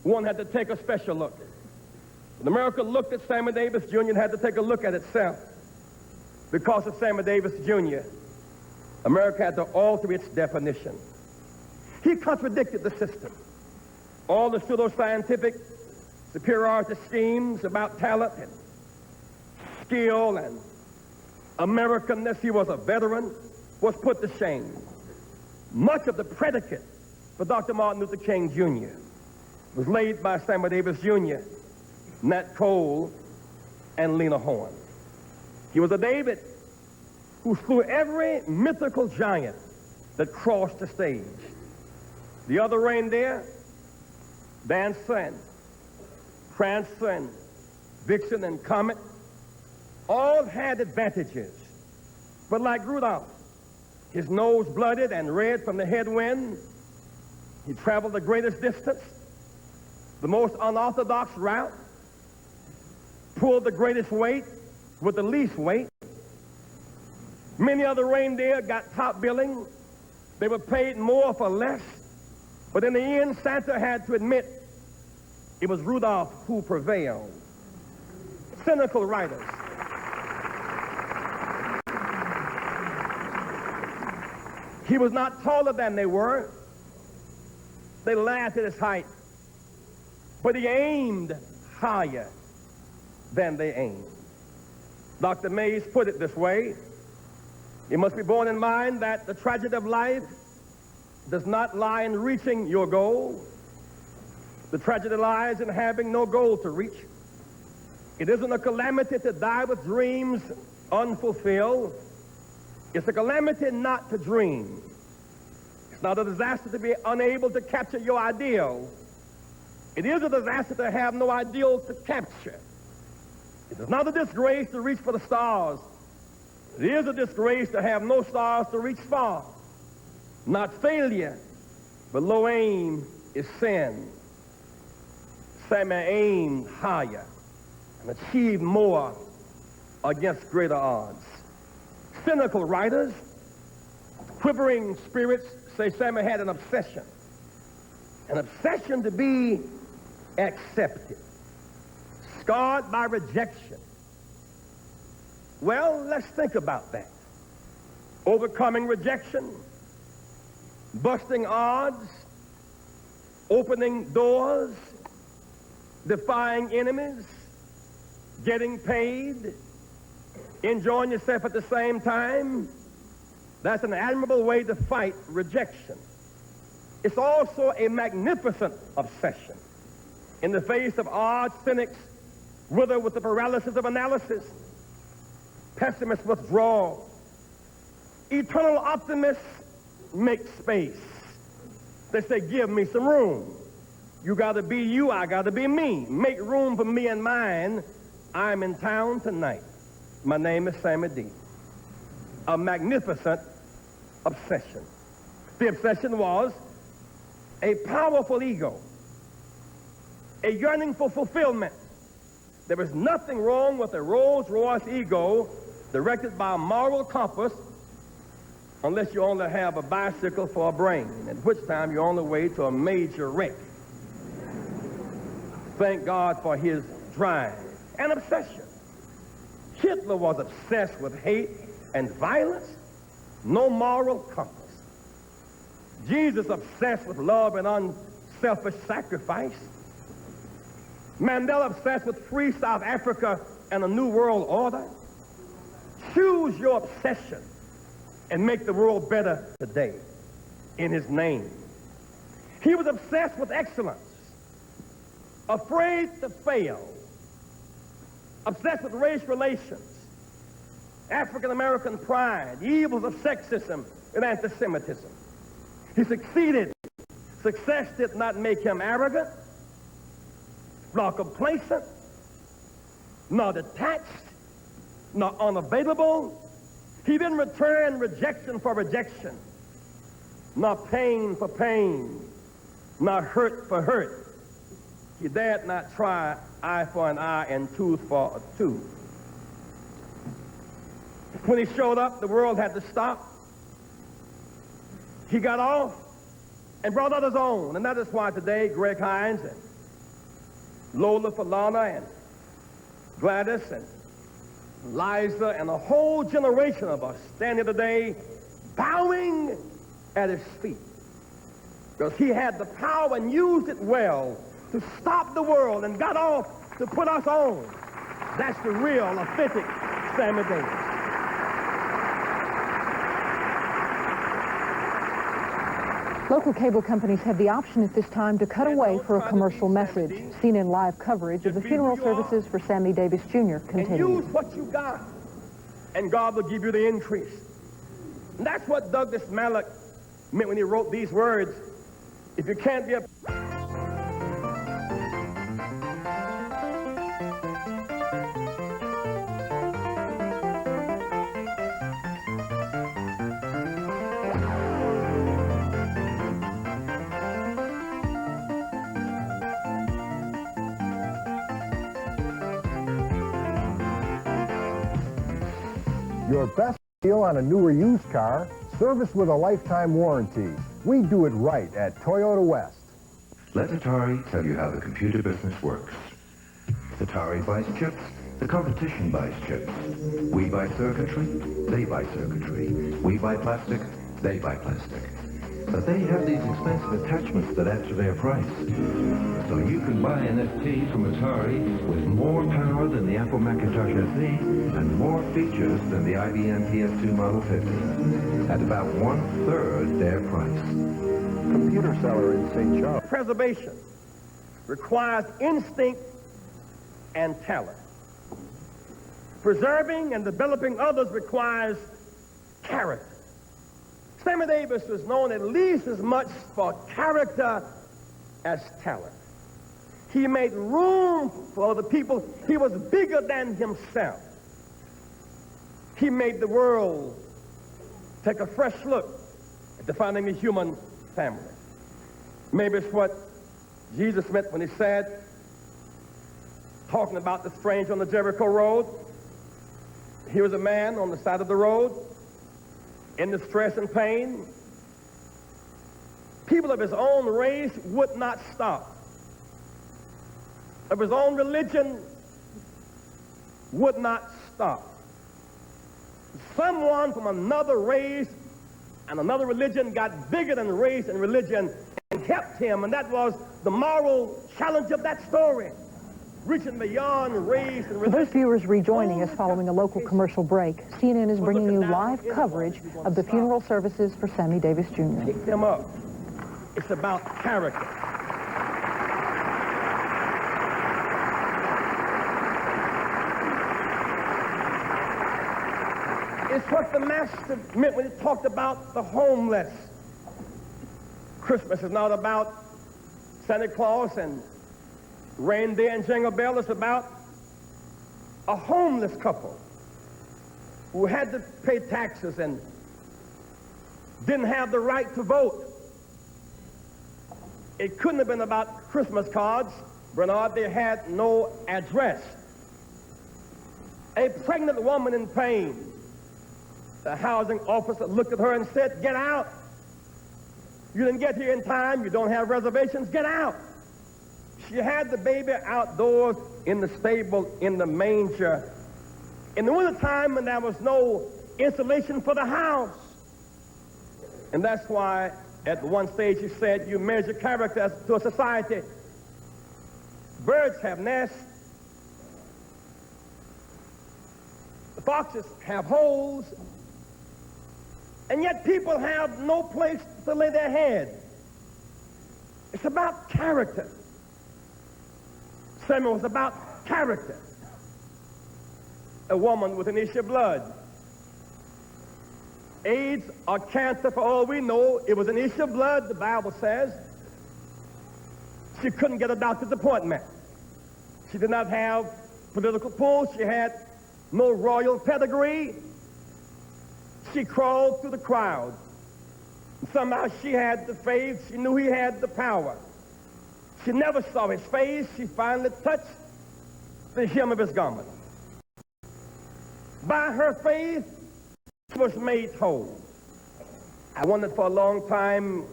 one had to take a special look. When America looked at Sammy Davis Jr., it had to take a look at itself. Because of Sammy Davis Jr., America had to alter its definition. He contradicted the system. All the pseudo-scientific superiority schemes about talent and skill and Americanness, he was a veteran, was put to shame. Much of the predicate for Dr. Martin Luther King Jr. was laid by Sammy Davis Jr., Nat Cole, and Lena Horne. He was a David who slew every mythical giant that crossed the stage. The other reindeer, Dancer and Prancer and Vixen and Comet, all had advantages. But like Rudolph, his nose blooded and red from the headwind, he traveled the greatest distance, the most unorthodox route, pulled the greatest weight with the least weight. Many other reindeer got top billing. They were paid more for less. But in the end, Santa had to admit it was Rudolph who prevailed. Cynical writers. He was not taller than they were. They laughed at his height. But he aimed higher than they aimed. Dr. Mays put it this way: it must be borne in mind that the tragedy of life does not lie in reaching your goal. The tragedy lies in having no goal to reach. It isn't a calamity to die with dreams unfulfilled. It's a calamity not to dream. It's not a disaster to be unable to capture your ideal. It is a disaster to have no ideal to capture. It is not a disgrace to reach for the stars. It is a disgrace to have no stars to reach for. Not failure, but low aim is sin. Sammy aimed higher and achieved more against greater odds. Cynical writers, quivering spirits say Sammy had an obsession to be accepted, scarred by rejection. Well, let's think about that. Overcoming rejection, busting odds, opening doors, defying enemies, getting paid, enjoying yourself at the same time. That's an admirable way to fight rejection. It's also a magnificent obsession. In the face of odds, cynics wither with the paralysis of analysis. Pessimists withdraw. Eternal optimists make space. They say, give me some room. You got to be you, I got to be me. Make room for me and mine. I'm in town tonight. My name is Sammy D. A magnificent obsession. The obsession was a powerful ego, a yearning for fulfillment. There was nothing wrong with a Rolls-Royce ego directed by a moral compass unless you only have a bicycle for a brain, at which time you're on the way to a major wreck. Thank God for his drive and obsession. Hitler was obsessed with hate and violence, no moral compass. Jesus obsessed with love and unselfish sacrifice. Mandela obsessed with free South Africa and a new world order. Choose your obsession and make the world better today in his name. He was obsessed with excellence, afraid to fail, obsessed with race relations, African-American pride, the evils of sexism and anti-Semitism. He succeeded. Success did not make him arrogant, nor complacent, nor detached, nor unavailable. He didn't return rejection for rejection, nor pain for pain, nor hurt for hurt. He dared not try eye for an eye and tooth for a tooth. When he showed up, the world had to stop. He got off and brought others on. And that is why today Greg Hines and Lola Falana and Gladys and Liza and a whole generation of us stand here today bowing at his feet. Because he had the power and used it well to stop the world and got off to put us on. That's the real, authentic Sammy Davis. Local cable companies have the option at this time to cut away for a commercial message. CNN live coverage of the funeral services for Sammy Davis Jr. continues. And use what you got, and God will give you the increase. And that's what Douglas Malloch meant when he wrote these words. If you can't be a... Your best deal on a new or used car, service with a lifetime warranty. We do it right at Toyota West. Let Atari tell you how the computer business works. Atari buys chips, the competition buys chips. We buy circuitry, they buy circuitry. We buy plastic, they buy plastic. But they have these expensive attachments that add to their price. So you can buy an ST from Atari with more power than the Apple Macintosh SE and more features than the IBM PS2 Model 50 at about 1/3 their price. Computer seller in St. Charles. Preservation requires instinct and talent. Preserving and developing others requires character. Sammy Davis was known at least as much for character as talent. He made room for other people. He was bigger than himself. He made the world take a fresh look at defining the human family. Maybe it's what Jesus meant when he said, talking about the stranger on the Jericho road, here was a man on the side of the road in distress and pain. People of his own race would not stop. Of his own religion would not stop. Someone from another race and another religion got bigger than race and religion and kept him, and that was the moral challenge of that story, reaching beyond race and religion. For those viewers rejoining us following a local commercial break, CNN is bringing you live coverage of the funeral services for Sammy Davis Jr. Pick them up. It's about character. It's what the Master meant when he talked about the homeless. Christmas is not about Santa Claus and reindeer and jingle bell. It's about a homeless couple who had to pay taxes and didn't have the right to vote. It couldn't have been about Christmas cards, Bernard. They had no address. A pregnant woman in pain. The housing officer looked at her and said, "Get out. You didn't get here in time. You don't have reservations. Get out." She had the baby outdoors in the stable in the manger in the wintertime when there was no insulation for the house. And that's why at one stage he said, you measure character to a society. Birds have nests. The foxes have holes. And yet people have no place to lay their head. It's about character. Samuel was about character. A woman with an issue of blood. AIDS or cancer, for all we know, it was an issue of blood, the Bible says. She couldn't get a doctor's appointment. She did not have political pull. She had no royal pedigree. She crawled through the crowd. Somehow she had the faith. She knew he had the power. She never saw his face. She finally touched the hem of his garment. By her faith, she was made whole. I wondered for a long time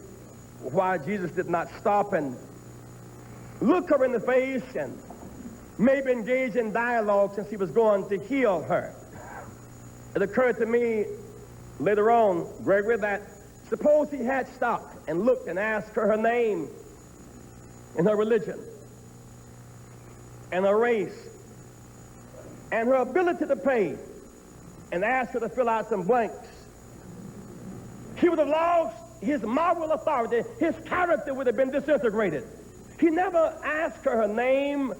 why Jesus did not stop and look her in the face and maybe engage in dialogue since he was going to heal her. It occurred to me later on, Gregory, that suppose he had stopped and looked and asked her her name and her religion and her race and her ability to pay and asked her to fill out some blanks. He would have lost his moral authority. His character would have been disintegrated. He never asked her her name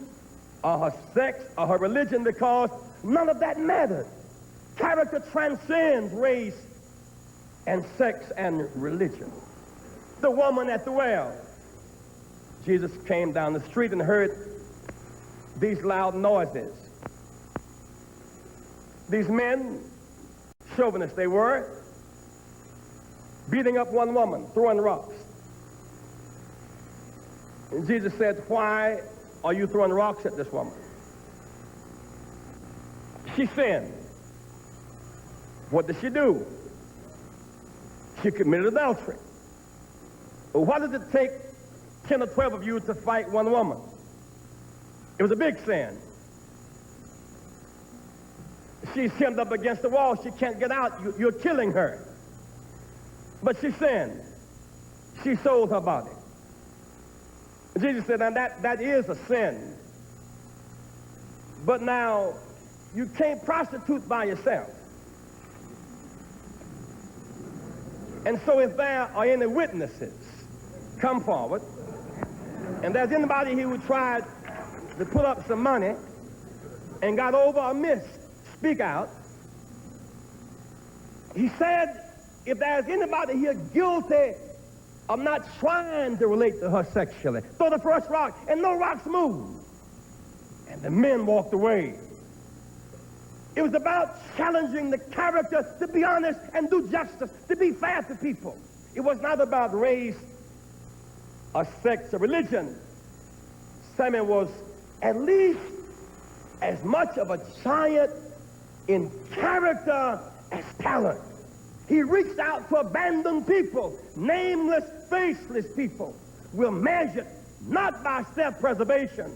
or her sex or her religion because none of that mattered. Character transcends race and sex and religion. The woman at the well. Jesus came down the street and heard these loud noises. These men, chauvinists they were, beating up one woman, throwing rocks. And Jesus said, "Why are you throwing rocks at this woman? She sinned." What did she do? She committed adultery. Well, what did it take 10 or 12 of you to fight one woman? It was a big sin. She's hemmed up against the wall. She can't get out. You're killing her. But she sinned. She sold her body. Jesus said, now that is a sin. But now, you can't prostitute by yourself. And so if there are any witnesses, come forward. And there's anybody here who tried to put up some money and got over or missed, speak out. He said, if there's anybody here guilty of not trying to relate to her sexually, throw the first rock, and no rocks moved. And the men walked away. It was about challenging the character to be honest and do justice, to be fair to people. It was not about race or sex or religion. Samuel was at least as much of a giant in character as talent. He reached out to abandoned people, nameless, faceless people. We're measured not by self-preservation,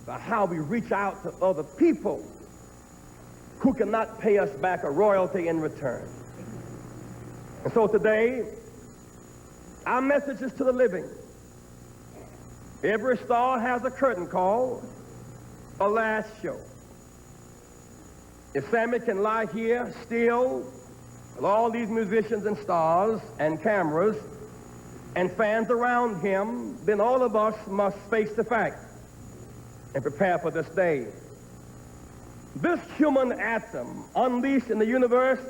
but how we reach out to other people who cannot pay us back a royalty in return. And so today, our message is to the living. Every star has a curtain call, a last show. If Sammy can lie here still with all these musicians and stars and cameras and fans around him, then all of us must face the fact and prepare for this day. This human atom unleashed in the universe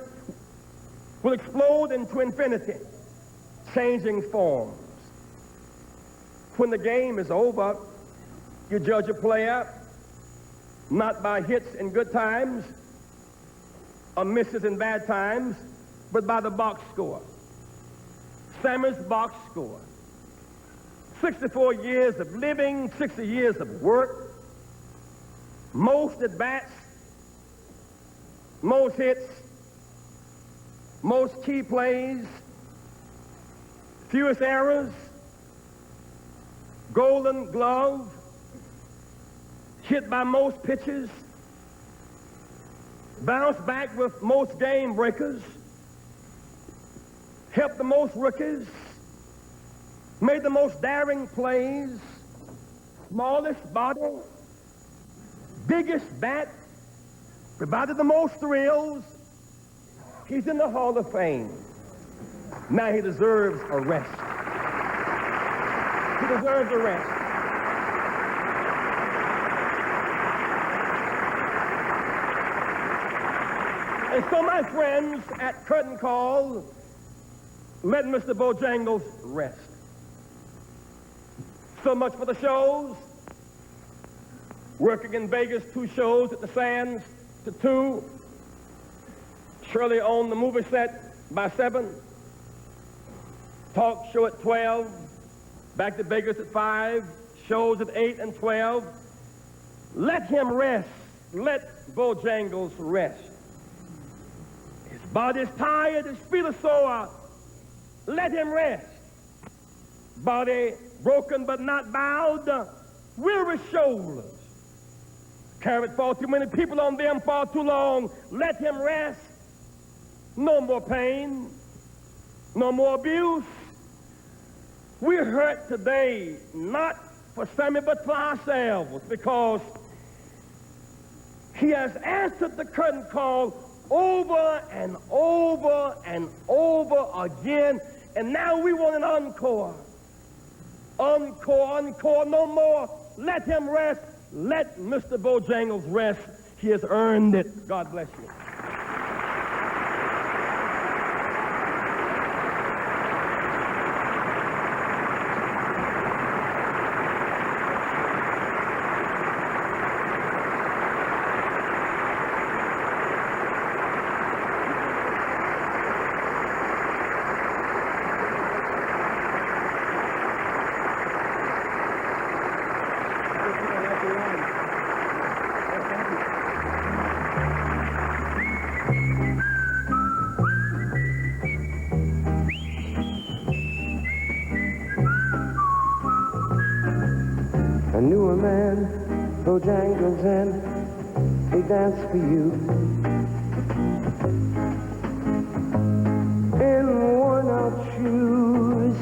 will explode into infinity, changing forms. When the game is over, you judge a player not by hits in good times or misses in bad times, but by the box score. Sammy's box score. 64 years of living, 60 years of work, most at-bats, most hits, most key plays, fewest errors, Golden Glove, hit by most pitches, bounced back with most game breakers, helped the most rookies, made the most daring plays, smallest body, biggest bat, provided the most thrills. He's in the Hall of Fame. Now he deserves a rest. He deserves a rest. And so, my friends, at curtain call, let Mr. Bojangles rest. So much for the shows. Working in Vegas, 2 shows at the Sands to 2. Shirley on the movie set by 7. Talk show at 12. Back to Vegas at 5. Shows at 8 and 12. Let him rest. Let Bojangles rest. His body's tired, his feet are sore. Let him rest. Body broken but not bowed. Weary shoulders. Carried far too many people on them far too long. Let him rest. No more pain. No more abuse. We're hurt today, not for Sammy, but for ourselves, because he has answered the curtain call over and over and over again, and now we want an encore. Encore, encore, no more. Let him rest. Let Mr. Bojangles rest. He has earned it. God bless you. I knew a man, Bojangles, and he danced for you. In worn-out shoes,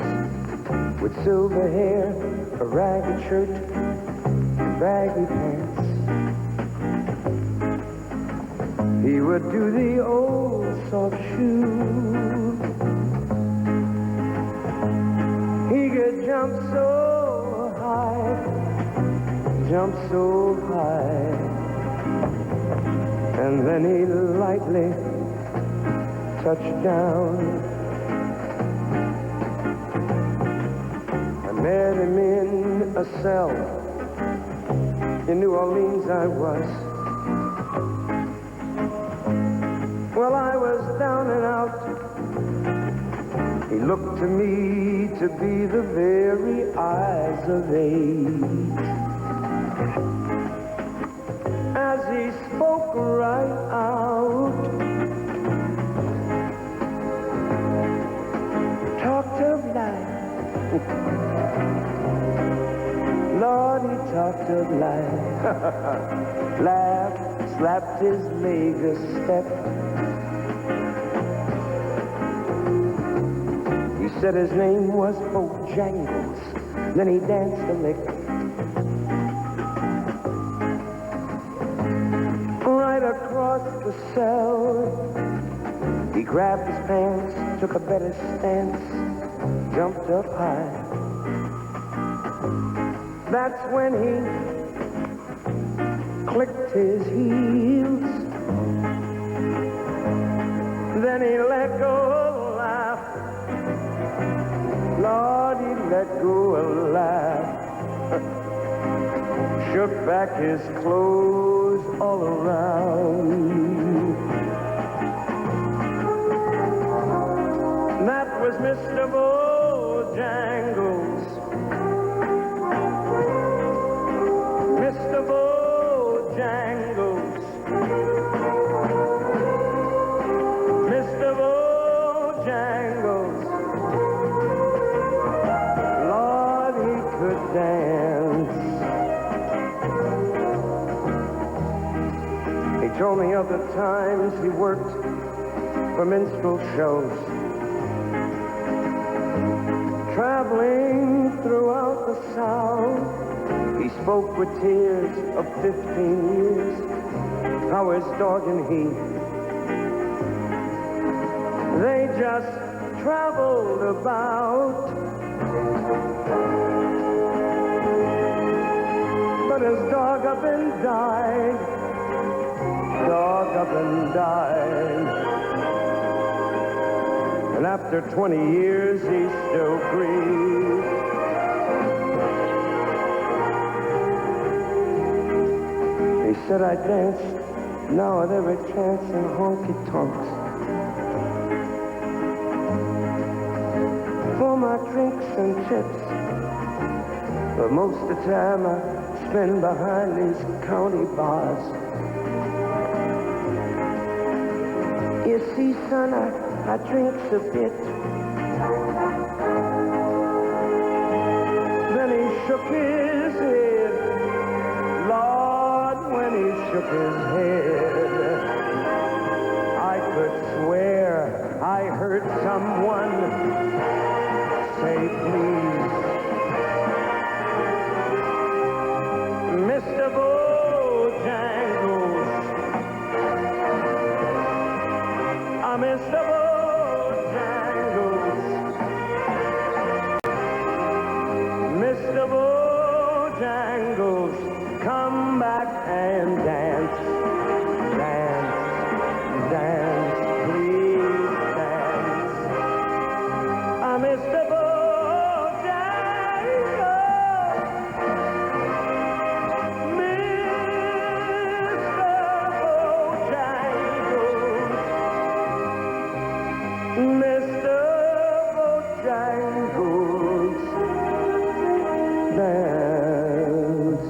with silver hair, a ragged shirt, baggy pants. He would do the old soft shoe. He could jump so high, and then he lightly touched down. I met him in a cell in New Orleans. I was. Well, I was down and out. He looked to me to be the very eyes of age. As he spoke right out, talked of life. Lord, he talked of life. Laughed, slapped his leg a step. He said his name was Bojangles. Then he danced a lick. Right across the cell, he grabbed his pants, took a better stance, jumped up high. That's when he clicked his heels. Then he let go a laugh. Lord, he let go a laugh. Shook back his clothes all around. That was Mr. Bojangles. Mr. Bojangles. Mr. Bojangles. Lord, he could dance. He told me of the times he worked for minstrel shows, traveling throughout the South. He spoke with tears of 15 years, how his dog and he, they just traveled about. But his dog up and died, dog up and died. And after 20 years, he still grieves. He said I dance now at every chance in honky-tonks for my drinks and chips. But most of the time I spend behind these county bars. You see, son, I drinks a bit. Then he shook his head. Lord, when he shook his head, I could swear I heard someone say, please. Mr. Bojangles. Mr. Bojangles. Mr. Bojangles, come back and dance. Dance, dance, please dance. Mr. Bojangles. Mr. Bojangles, dance.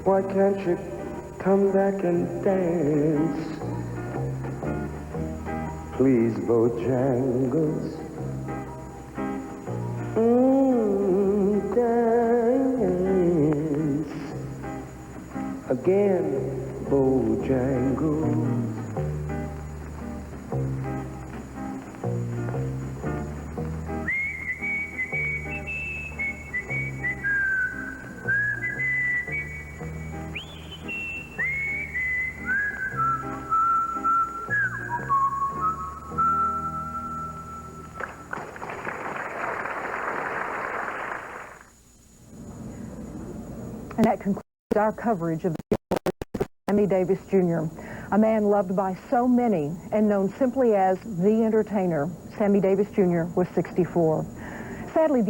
Why can't you come back and dance? Please, Bojangles. Dance again, Bojangles. And that concludes our coverage of Sammy Davis Jr., a man loved by so many and known simply as the entertainer. Sammy Davis Jr. was 64. Sadly,